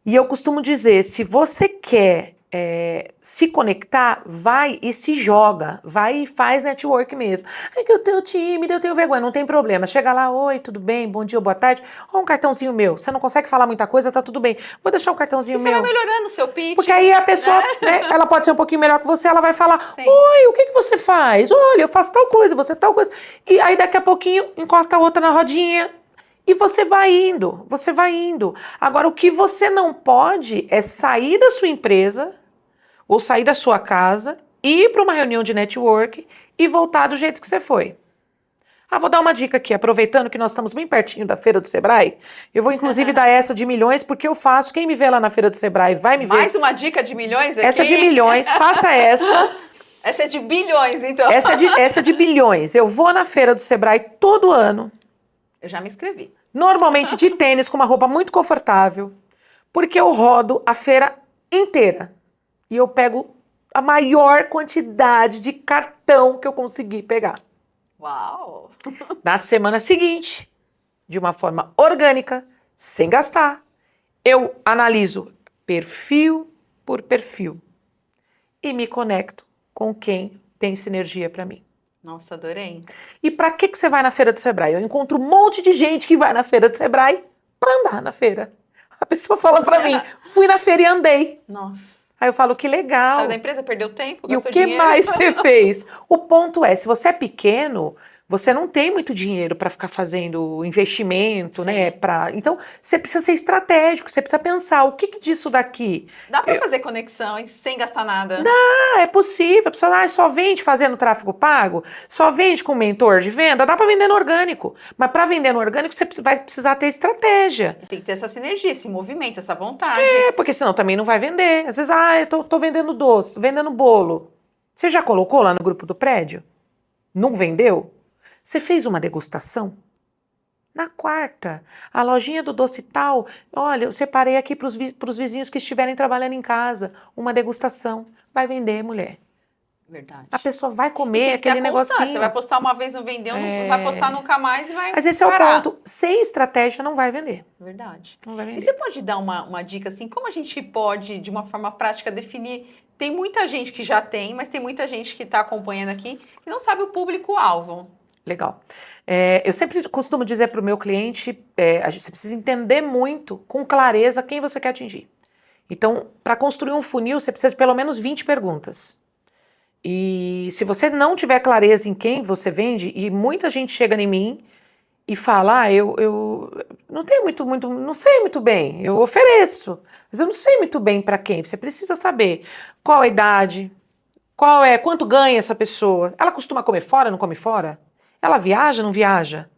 E eu costumo dizer, se você quer se conectar, vai e se joga, vai e faz network mesmo. É que eu tenho tímida, eu tenho vergonha, não tem problema. Chega lá, oi, tudo bem, bom dia, boa tarde. Ó, um cartãozinho meu. Você não consegue falar muita coisa, tá tudo bem. Vou deixar um cartãozinho E meu. você vai melhorando o seu pitch. Porque aí a pessoa, né, ela pode ser um pouquinho melhor que você, ela vai falar, Sim. oi, o que você faz? Olha, eu faço tal coisa, você tal coisa. E aí daqui a pouquinho encosta a outra na rodinha. E você vai indo, você vai indo. Agora, o que você não pode é sair da sua empresa ou sair da sua casa, ir para uma reunião de network e voltar do jeito que você foi. Vou dar uma dica aqui, aproveitando que nós estamos bem pertinho da Feira do Sebrae, eu vou inclusive dar essa de milhões, porque eu faço, quem me vê lá na Feira do Sebrae vai me ver. Mais uma dica de milhões aqui? Essa de milhões, faça essa. Essa é de bilhões, então. Essa é de bilhões. Eu vou na Feira do Sebrae todo ano. Eu já me inscrevi. Normalmente de tênis, com uma roupa muito confortável, porque eu rodo a feira inteira. E eu pego a maior quantidade de cartão que eu conseguir pegar. Uau! Na semana seguinte, de uma forma orgânica, sem gastar, eu analiso perfil por perfil e me conecto com quem tem sinergia para mim. Nossa, adorei. E para que você vai na Feira do Sebrae? Eu encontro um monte de gente que vai na Feira do Sebrae para andar na feira. A pessoa fala para mim, fui na feira e andei. Nossa. Aí eu falo, que legal. Saiu da empresa, perdeu tempo, E o gastou que dinheiro. mais você fez? O ponto é, se você é pequeno, você não tem muito dinheiro para ficar fazendo investimento, Sim. né? Então, você precisa ser estratégico, você precisa pensar, o que disso daqui? Dá para fazer conexões sem gastar nada? É possível. A pessoa só vende fazendo tráfego pago? Só vende com mentor de venda? Dá para vender no orgânico. Mas para vender no orgânico, você vai precisar ter estratégia. Tem que ter essa sinergia, esse movimento, essa vontade. Porque senão também não vai vender. Às vezes, eu tô vendendo doce, tô vendendo bolo. Você já colocou lá no grupo do prédio? Não vendeu? Você fez uma degustação? Na quarta, a lojinha do doce tal, olha, eu separei aqui para os vizinhos que estiverem trabalhando em casa, uma degustação. Vai vender, mulher. Verdade. A pessoa vai comer aquele negocinho. negocinho. Você vai postar uma vez, não vendeu, não vai postar nunca mais e vai Mas esse parar. é o ponto. Sem estratégia não vai vender. Verdade. Não vai vender. E você pode dar uma dica assim, como a gente pode, de uma forma prática, definir... Tem muita gente que já tem, mas tem muita gente que está acompanhando aqui que não sabe o público-alvo. Legal. Eu sempre costumo dizer para o meu cliente, você precisa entender muito, com clareza, quem você quer atingir. Então, para construir um funil, você precisa de pelo menos 20 perguntas. E se você não tiver clareza em quem você vende, e muita gente chega em mim e fala, eu não tenho não sei muito bem, eu ofereço, mas eu não sei muito bem para quem. Você precisa saber qual a idade, quanto ganha essa pessoa, ela costuma comer fora, não come fora? Ela viaja, não viaja?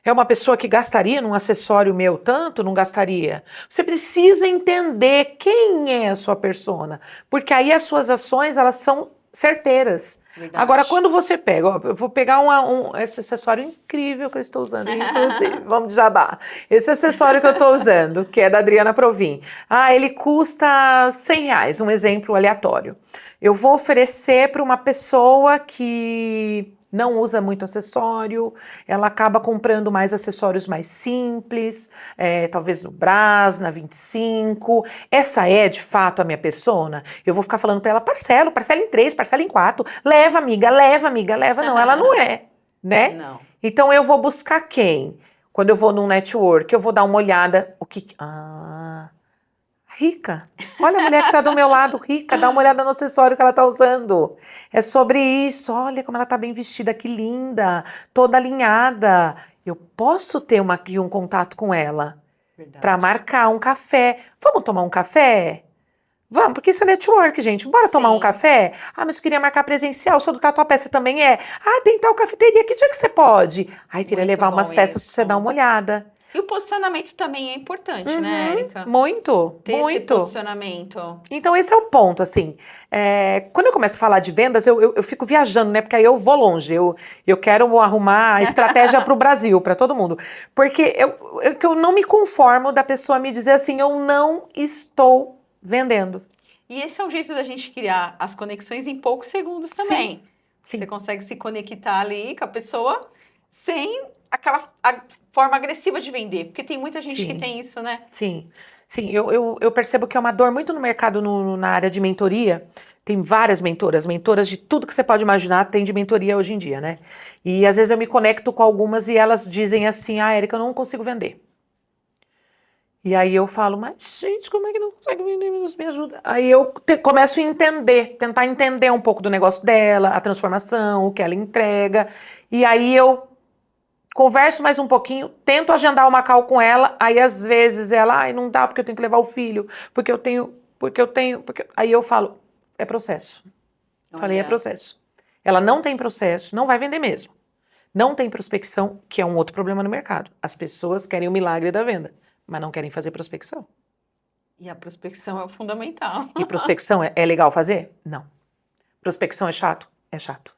É uma pessoa que gastaria num acessório meu tanto? Não gastaria? Você precisa entender quem é a sua persona, porque aí as suas ações, elas são certeiras. Verdade. Agora, quando você pega, eu vou pegar esse acessório incrível que eu estou usando, inclusive, vamos desabar. Esse acessório que eu estou usando, que é da Adriana Provin, ele custa R$100, um exemplo aleatório. Eu vou oferecer para uma pessoa que não usa muito acessório, ela acaba comprando mais acessórios mais simples, talvez no Brás, na 25. Essa é, de fato, a minha persona. Eu vou ficar falando para ela, parcela em 3, parcela em 4, leva, amiga, leva. Não, ela não é, né? Não. Então, eu vou buscar quem? Quando eu vou num network, eu vou dar uma olhada, rica. Olha a mulher que está do meu lado, rica, dá uma olhada no acessório que ela está usando. É sobre isso, olha como ela está bem vestida, que linda, toda alinhada. Eu posso ter um contato com ela para marcar um café. Vamos tomar um café? Vamos, porque isso é network, gente. Bora tomar um café? Mas eu queria marcar presencial, sou do Tatuapé, você também é? Tem tal cafeteria, que dia que você pode? Eu queria levar umas peças para você dar uma olhada. E o posicionamento também é importante, né, Érica? Muito, Ter esse muito. posicionamento. Então, esse é o ponto, assim. Quando eu começo a falar de vendas, eu fico viajando, né? Porque aí eu vou longe. Eu quero arrumar a estratégia para o Brasil, para todo mundo. Porque eu não me conformo da pessoa me dizer assim, eu não estou vendendo. E esse é um jeito da gente criar as conexões em poucos segundos também. Sim. Você consegue se conectar ali com a pessoa sem aquela forma agressiva de vender. Porque tem muita gente que tem isso, né? Sim. Sim, eu percebo que é uma dor muito no mercado na área de mentoria. Tem várias mentoras de tudo que você pode imaginar tem de mentoria hoje em dia, né? E às vezes eu me conecto com algumas e elas dizem assim, Érica, eu não consigo vender. E aí eu falo, mas gente, como é que não consegue vender? Me ajuda. Aí eu começo a entender, tentar entender um pouco do negócio dela, a transformação, o que ela entrega. E aí eu converso mais um pouquinho, tento agendar uma call com ela, aí às vezes ela, não dá porque eu tenho que levar o filho, porque eu tenho. Aí eu falo, é processo. Falei, é processo. Ela não tem processo, não vai vender mesmo. Não tem prospecção, que é um outro problema no mercado. As pessoas querem o milagre da venda, mas não querem fazer prospecção. E a prospecção é o fundamental. E prospecção é legal fazer? Não. Prospecção é chato? É chato.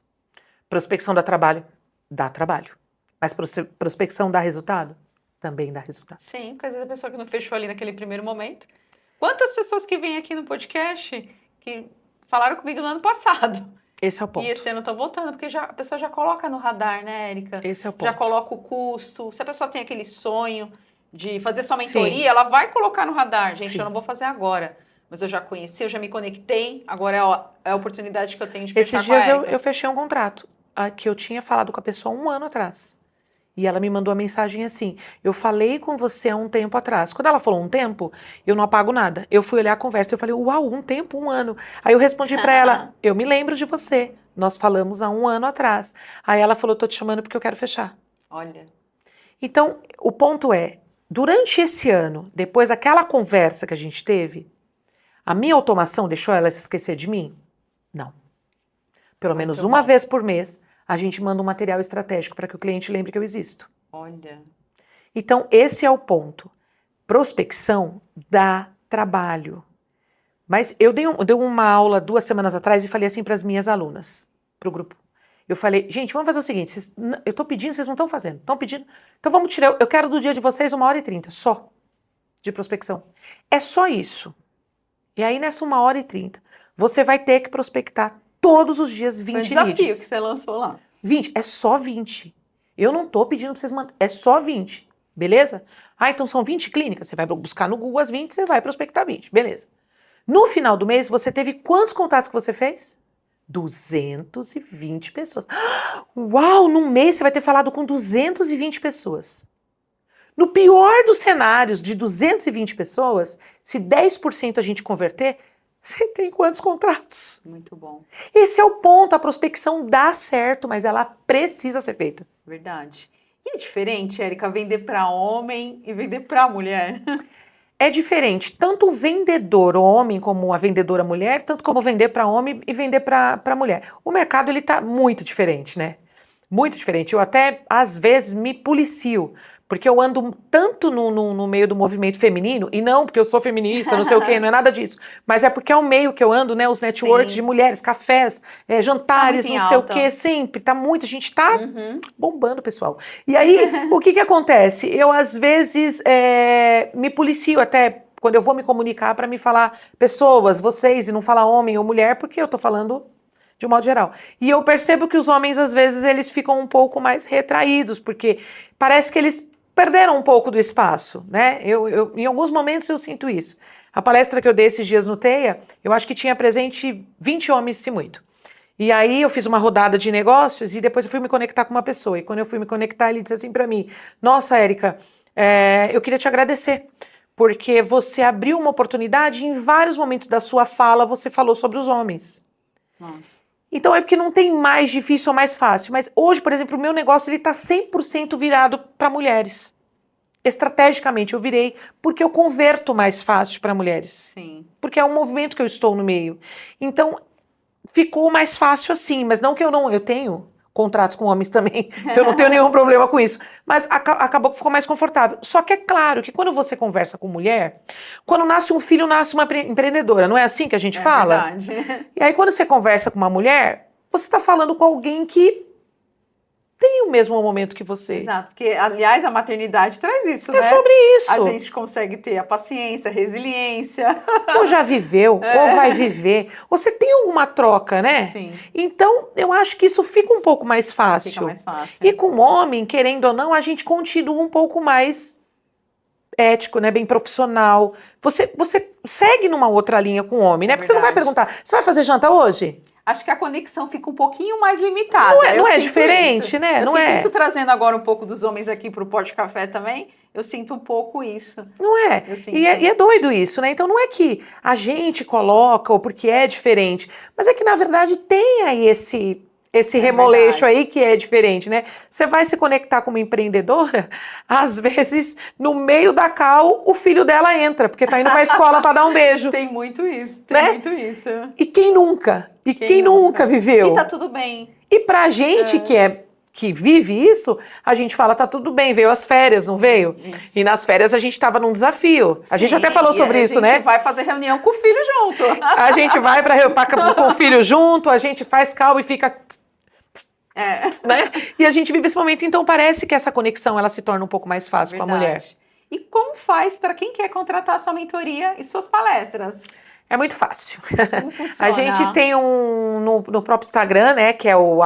Prospecção dá trabalho? Dá trabalho. Mas prospecção dá resultado? Também dá resultado. Sim, porque às vezes a pessoa que não fechou ali naquele primeiro momento. Quantas pessoas que vêm aqui no podcast que falaram comigo no ano passado? Esse é o ponto. E esse ano estão voltando, porque a pessoa já coloca no radar, né, Érica? Esse é o ponto. Já coloca o custo. Se a pessoa tem aquele sonho de fazer sua mentoria, ela vai colocar no radar. Gente, eu não vou fazer agora. Mas eu já conheci, eu já me conectei. Agora é a oportunidade que eu tenho de fechar com a Érica. Esses dias eu fechei um contrato que eu tinha falado com a pessoa 1 ano atrás. E ela me mandou a mensagem assim, eu falei com você há um tempo atrás. Quando ela falou um tempo, eu não apago nada. Eu fui olhar a conversa, eu falei, uau, um tempo, 1 ano. Aí eu respondi pra ela, eu me lembro de você. Nós falamos há 1 ano atrás. Aí ela falou, tô te chamando porque eu quero fechar. Olha. Então, o ponto é, durante esse ano, depois daquela conversa que a gente teve, a minha automação deixou ela se esquecer de mim? Não. Pelo menos uma vez por mês, a gente manda um material estratégico para que o cliente lembre que eu existo. Olha. Então, esse é o ponto. Prospecção dá trabalho. Mas eu dei uma aula 2 semanas atrás e falei assim para as minhas alunas, para o grupo. Eu falei, gente, vamos fazer o seguinte, eu estou pedindo, vocês não estão fazendo. Estão pedindo? Então vamos tirar, eu quero do dia de vocês 1h30, só, de prospecção. É só isso. E aí nessa 1h30, você vai ter que prospectar todos os dias 20 leads. Foi um desafio que você lançou lá. 20, é só 20. Eu não tô pedindo pra vocês mandarem, é só 20, beleza? Então são 20 clínicas, você vai buscar no Google as 20, você vai prospectar 20, beleza. No final do mês, você teve quantos contatos que você fez? 220 pessoas. Uau, num mês você vai ter falado com 220 pessoas. No pior dos cenários, de 220 pessoas, se 10% a gente converter, você tem quantos contratos? Muito bom. Esse é o ponto, a prospecção dá certo, mas ela precisa ser feita. Verdade. E é diferente, Érica, vender para homem e vender para mulher? É diferente, tanto o vendedor homem como a vendedora mulher, tanto como vender para homem e vender para mulher. O mercado ele tá muito diferente, né? Muito diferente. Eu até, às vezes, me policio, porque eu ando tanto no meio do movimento feminino, e não porque eu sou feminista, não sei o quê, não é nada disso, mas é porque é o meio que eu ando, né, os networks de mulheres, cafés, jantares, não sei o quê, sempre, tá muito, a gente tá bombando, pessoal. E aí, o que acontece? Eu, às vezes, me policio até, quando eu vou me comunicar para me falar pessoas, vocês, e não falar homem ou mulher, porque eu tô falando de um modo geral. E eu percebo que os homens, às vezes, eles ficam um pouco mais retraídos, porque parece que eles perderam um pouco do espaço, né? Em alguns momentos eu sinto isso. A palestra que eu dei esses dias no TEIA, eu acho que tinha presente 20 homens, se muito. E aí eu fiz uma rodada de negócios e depois eu fui me conectar com uma pessoa. E quando eu fui me conectar, ele disse assim para mim, nossa, Érica, eu queria te agradecer, porque você abriu uma oportunidade e em vários momentos da sua fala você falou sobre os homens. Nossa. Então é porque não tem mais difícil ou mais fácil. Mas hoje, por exemplo, o meu negócio está 100% virado para mulheres. Estrategicamente eu virei porque eu converto mais fácil para mulheres. Sim. Porque é um movimento que eu estou no meio. Então ficou mais fácil assim, mas não que eu tenho contratos com homens também, eu não tenho nenhum problema com isso. Mas acabou que ficou mais confortável. Só que é claro que quando você conversa com mulher, quando nasce um filho, nasce uma empreendedora. Não é assim que a gente fala? Verdade. E aí quando você conversa com uma mulher, você está falando com alguém que tem o mesmo momento que você. Exato, porque, aliás, a maternidade traz isso, né? É sobre isso. A gente consegue ter a paciência, a resiliência. Ou já viveu, ou vai viver. Você tem alguma troca, né? Sim, Então, eu acho que isso fica um pouco mais fácil. fica mais fácil. E com o homem, querendo ou não, a gente continua um pouco mais ético, né? Bem profissional. Você segue numa outra linha com o homem, né? Porque você não vai verdade. perguntar, você vai fazer janta hoje? Acho que a conexão fica um pouquinho mais limitada. Não é sinto diferente, isso. né? Eu Não sinto é. isso trazendo agora um pouco dos homens aqui para o Pode Café também. Eu sinto um pouco isso. Não é. Eu sinto. E é doido isso, né? Então não é que a gente coloca ou porque é diferente, mas é que na verdade tem aí esse remoleixo verdade. aí que é diferente, né? Você vai se conectar com uma empreendedora, às vezes no meio da cal o filho dela entra, porque tá indo pra escola para dar um beijo. Tem muito isso, Né? muito isso. E quem nunca? E Quem quem nunca viveu? E tá tudo bem. E pra gente que vive isso, a gente fala, tá tudo bem, veio as férias, não veio? Isso. E nas férias a gente estava num desafio. A gente Sim, até falou sobre isso, né? A gente vai fazer reunião com o filho junto. A gente vai com o filho junto, a gente faz calma e fica... Né? E a gente vive esse momento, então parece que essa conexão ela se torna um pouco mais fácil com a mulher. E como faz para quem quer contratar a sua mentoria e suas palestras? É muito fácil. Como funciona? A gente tem no próprio Instagram, né, que é o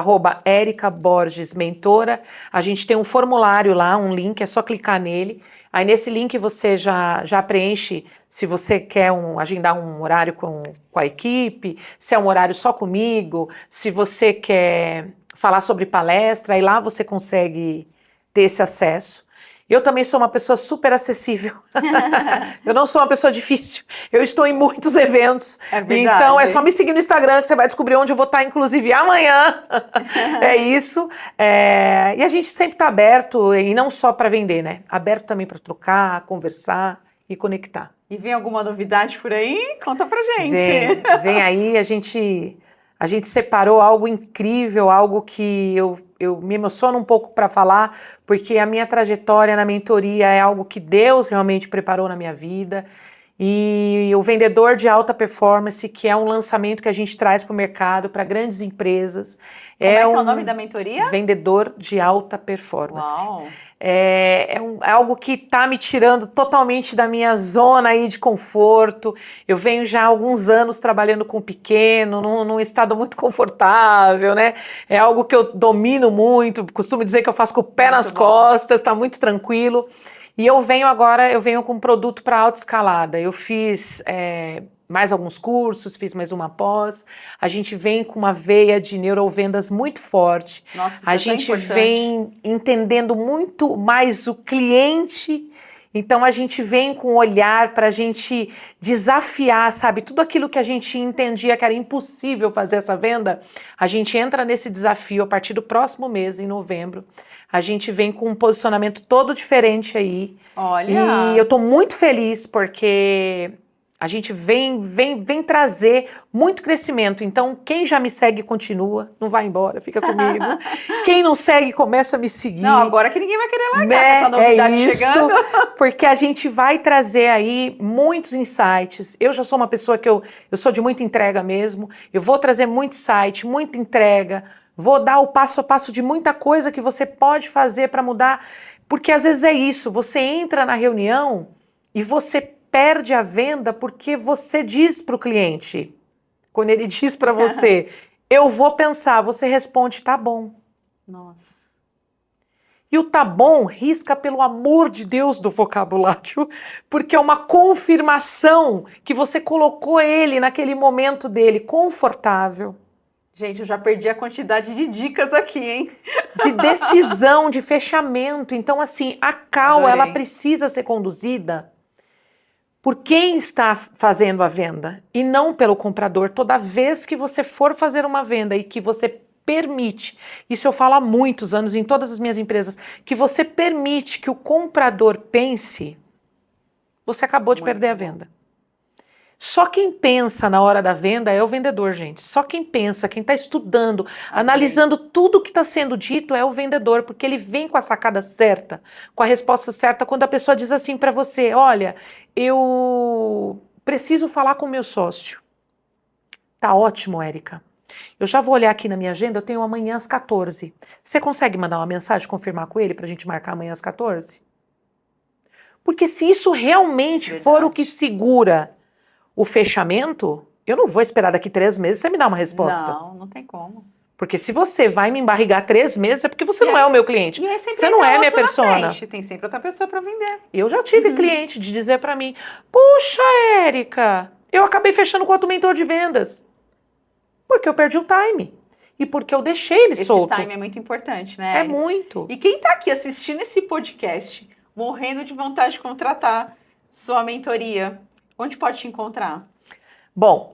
@ericaborgesmentora. A gente tem um formulário lá, um link, é só clicar nele. Aí nesse link você já preenche se você quer agendar um horário com a equipe, se é um horário só comigo, se você quer falar sobre palestra, aí lá você consegue ter esse acesso. Eu também sou uma pessoa super acessível. Eu não sou uma pessoa difícil. Eu estou em muitos eventos. É verdade. Então é só me seguir no Instagram que você vai descobrir onde eu vou estar, inclusive amanhã. É isso. E a gente sempre está aberto, e não só para vender, né? Aberto também para trocar, conversar e conectar. E vem alguma novidade por aí? Conta pra gente. Vem aí, a gente separou algo incrível, algo que eu me emociono um pouco para falar, porque a minha trajetória na mentoria é algo que Deus realmente preparou na minha vida. E o Vendedor de Alta Performance, que é um lançamento que a gente traz para o mercado, para grandes empresas. Como é que é o nome da mentoria? Vendedor de Alta Performance. Uau. É algo que está me tirando totalmente da minha zona aí de conforto. Eu venho já há alguns anos trabalhando com pequeno, num estado muito confortável, né? É algo que eu domino muito, costumo dizer que eu faço com o pé Muito nas bom. costas, está muito tranquilo. E eu venho com um produto para autoescalada. Eu fiz mais alguns cursos, fiz mais uma pós. A gente vem com uma veia de neurovendas muito forte. Nossa, isso A é tão gente importante. vem entendendo muito mais o cliente. Então a gente vem com um olhar para a gente desafiar, sabe? Tudo aquilo que a gente entendia que era impossível fazer essa venda, a gente entra nesse desafio a partir do próximo mês, em novembro. A gente vem com um posicionamento todo diferente aí. Olha. E eu tô muito feliz porque a gente vem trazer muito crescimento. Então, quem já me segue continua, não vai embora, fica comigo. Quem não segue, começa a me seguir. Não, agora que ninguém vai querer largar com Né? essa novidade chegando. Porque a gente vai trazer aí muitos insights. Eu já sou uma pessoa que eu sou de muita entrega mesmo. Eu vou trazer muito insight, muita entrega. Vou dar o passo a passo de muita coisa que você pode fazer para mudar. Porque às vezes é isso, você entra na reunião e você perde a venda porque você diz para o cliente, quando ele diz para você, eu vou pensar, você responde, tá bom. Nossa. E o tá bom risca pelo amor de Deus do vocabulário, porque é uma confirmação que você colocou ele naquele momento dele confortável. Gente, eu já perdi a quantidade de dicas aqui, hein? De decisão, de fechamento. Então, assim, a call, Adorei. ela precisa ser conduzida por quem está fazendo a venda e não pelo comprador. Toda vez que você for fazer uma venda e que você permite, isso eu falo há muitos anos em todas as minhas empresas, que você permite que o comprador pense, você acabou de Muito perder a bom. venda. Só quem pensa na hora da venda é o vendedor, gente. Só quem pensa, quem está estudando, analisando tudo que está sendo dito é o vendedor, porque ele vem com a sacada certa, com a resposta certa, quando a pessoa diz assim para você, olha, eu preciso falar com o meu sócio. Tá ótimo, Érica. Eu já vou olhar aqui na minha agenda, eu tenho amanhã às 14. Você consegue mandar uma mensagem, confirmar com ele para a gente marcar amanhã às 14? Porque se isso realmente for o que segura o fechamento, eu não vou esperar daqui 3 meses você me dar uma resposta. Não tem como. Porque se você vai me embarrigar 3 meses, é porque você não é o meu cliente. Você não é minha persona. Tem sempre outra pessoa para vender. Eu já tive cliente de dizer para mim, puxa, Érica, eu acabei fechando com outro mentor de vendas. Porque eu perdi o time. E porque eu deixei ele solto. Esse time é muito importante, né, Érica? É muito. E quem está aqui assistindo esse podcast, morrendo de vontade de contratar sua mentoria, onde pode te encontrar? Bom,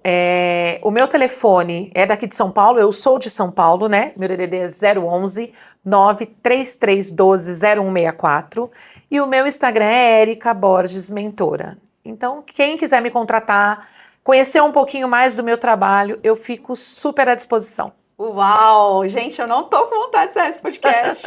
o meu telefone é daqui de São Paulo, eu sou de São Paulo, né? Meu DDD é 011 93312 0164 e o meu Instagram é Érica Borges Mentora. Então, quem quiser me contratar, conhecer um pouquinho mais do meu trabalho, eu fico super à disposição. Uau! Gente, eu não tô com vontade de sair esse podcast.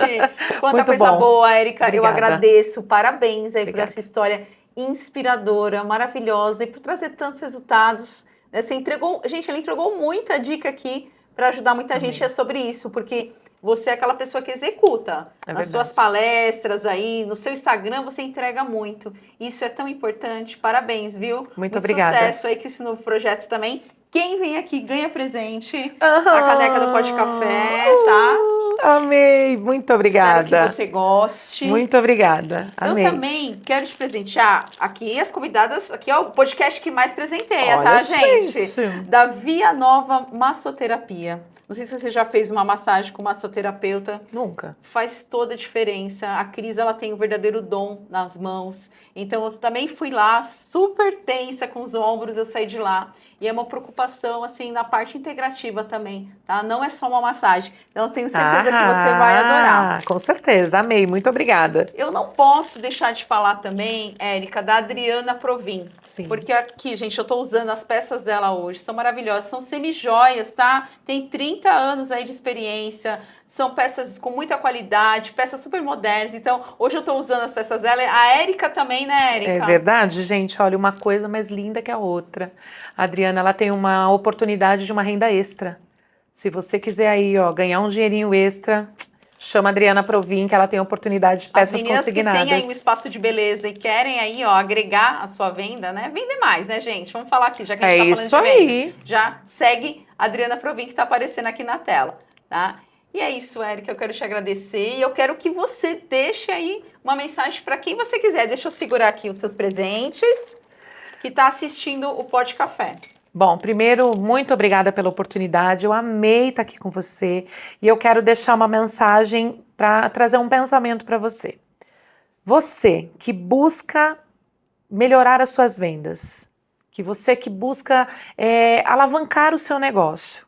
Quanta Muito coisa bom. boa, Érica. Obrigada. Eu agradeço. Parabéns aí por Obrigada. essa história inspiradora, maravilhosa e por trazer tantos resultados. Você entregou, gente, ela entregou muita dica aqui para ajudar muita gente sobre isso, porque você é aquela pessoa que executa. Nas suas palestras aí, no seu Instagram, você entrega muito. Isso é tão importante. Parabéns, viu? Muito obrigada. Sucesso aí com esse novo projeto também. Quem vem aqui ganha presente. A caneca do Pó de Café, tá? Amei, muito obrigada. Espero que você goste. Muito obrigada, amei. Eu também quero te presentear aqui as convidadas, aqui é o podcast que mais presenteia, Olha, tá, gente? Isso. Da Via Nova Massoterapia. Não sei se você já fez uma massagem com massoterapeuta. Nunca. Faz toda a diferença. A Cris, ela tem um verdadeiro dom nas mãos. Então, eu também fui lá, super tensa com os ombros, eu saí de lá. E é uma preocupação, assim, na parte integrativa também, tá? Não é só uma massagem. Então, eu tenho certeza que você vai adorar. Com certeza, amei, muito obrigada. Eu não posso deixar de falar também, Érica, da Adriana Provin. Sim. Porque aqui, gente, eu tô usando as peças dela hoje, são maravilhosas, são semijoias, tá? Tem 30 anos aí de experiência, são peças com muita qualidade, peças super modernas. Então, hoje eu tô usando as peças dela. A Érica também, né, Érica? É verdade, gente, olha, uma coisa mais linda que a outra. A Adriana, ela tem uma oportunidade de uma renda extra. Se você quiser aí, ó, ganhar um dinheirinho extra, chama a Adriana Provin, que ela tem oportunidade de peças consignadas. As meninas que têm aí um espaço de beleza e querem aí, ó, agregar a sua venda, né? Vender mais, né, gente? Vamos falar aqui, já que a gente tá falando de vendas. Já segue a Adriana Provin, que tá aparecendo aqui na tela, tá? E é isso, Érica, eu quero te agradecer e eu quero que você deixe aí uma mensagem para quem você quiser. Deixa eu segurar aqui os seus presentes, que tá assistindo o Pó de Café. Bom, primeiro, muito obrigada pela oportunidade, eu amei estar aqui com você e eu quero deixar uma mensagem para trazer um pensamento para você. Você que busca melhorar as suas vendas, você que busca alavancar o seu negócio,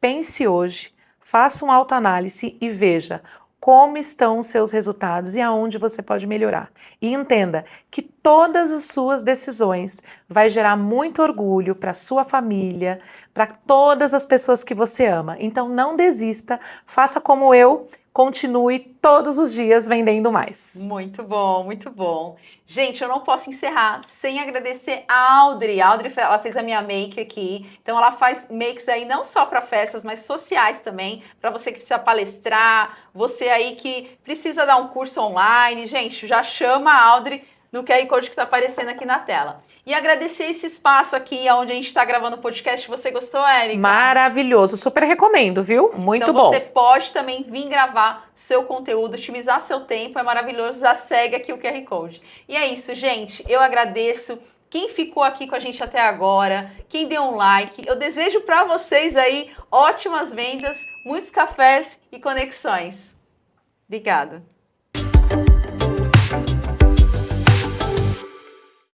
pense hoje, faça uma autoanálise e veja como estão os seus resultados e aonde você pode melhorar. E entenda que todas as suas decisões vai gerar muito orgulho para sua família, para todas as pessoas que você ama. Então não desista, faça como eu, continue todos os dias vendendo mais. Muito bom, muito bom. Gente, eu não posso encerrar sem agradecer a Audrey. A Audrey, ela fez a minha make aqui. Então, ela faz makes aí não só para festas, mas sociais também. Para você que precisa palestrar, você aí que precisa dar um curso online. Gente, já chama a Audrey no QR Code que está aparecendo aqui na tela. E agradecer esse espaço aqui, onde a gente está gravando o podcast. Você gostou, Érica? Maravilhoso, super recomendo, viu? Muito então, bom. Então você pode também vir gravar seu conteúdo, otimizar seu tempo, é maravilhoso. Já segue aqui o QR Code. E é isso, gente. Eu agradeço quem ficou aqui com a gente até agora, quem deu um like. Eu desejo para vocês aí ótimas vendas, muitos cafés e conexões. Obrigada.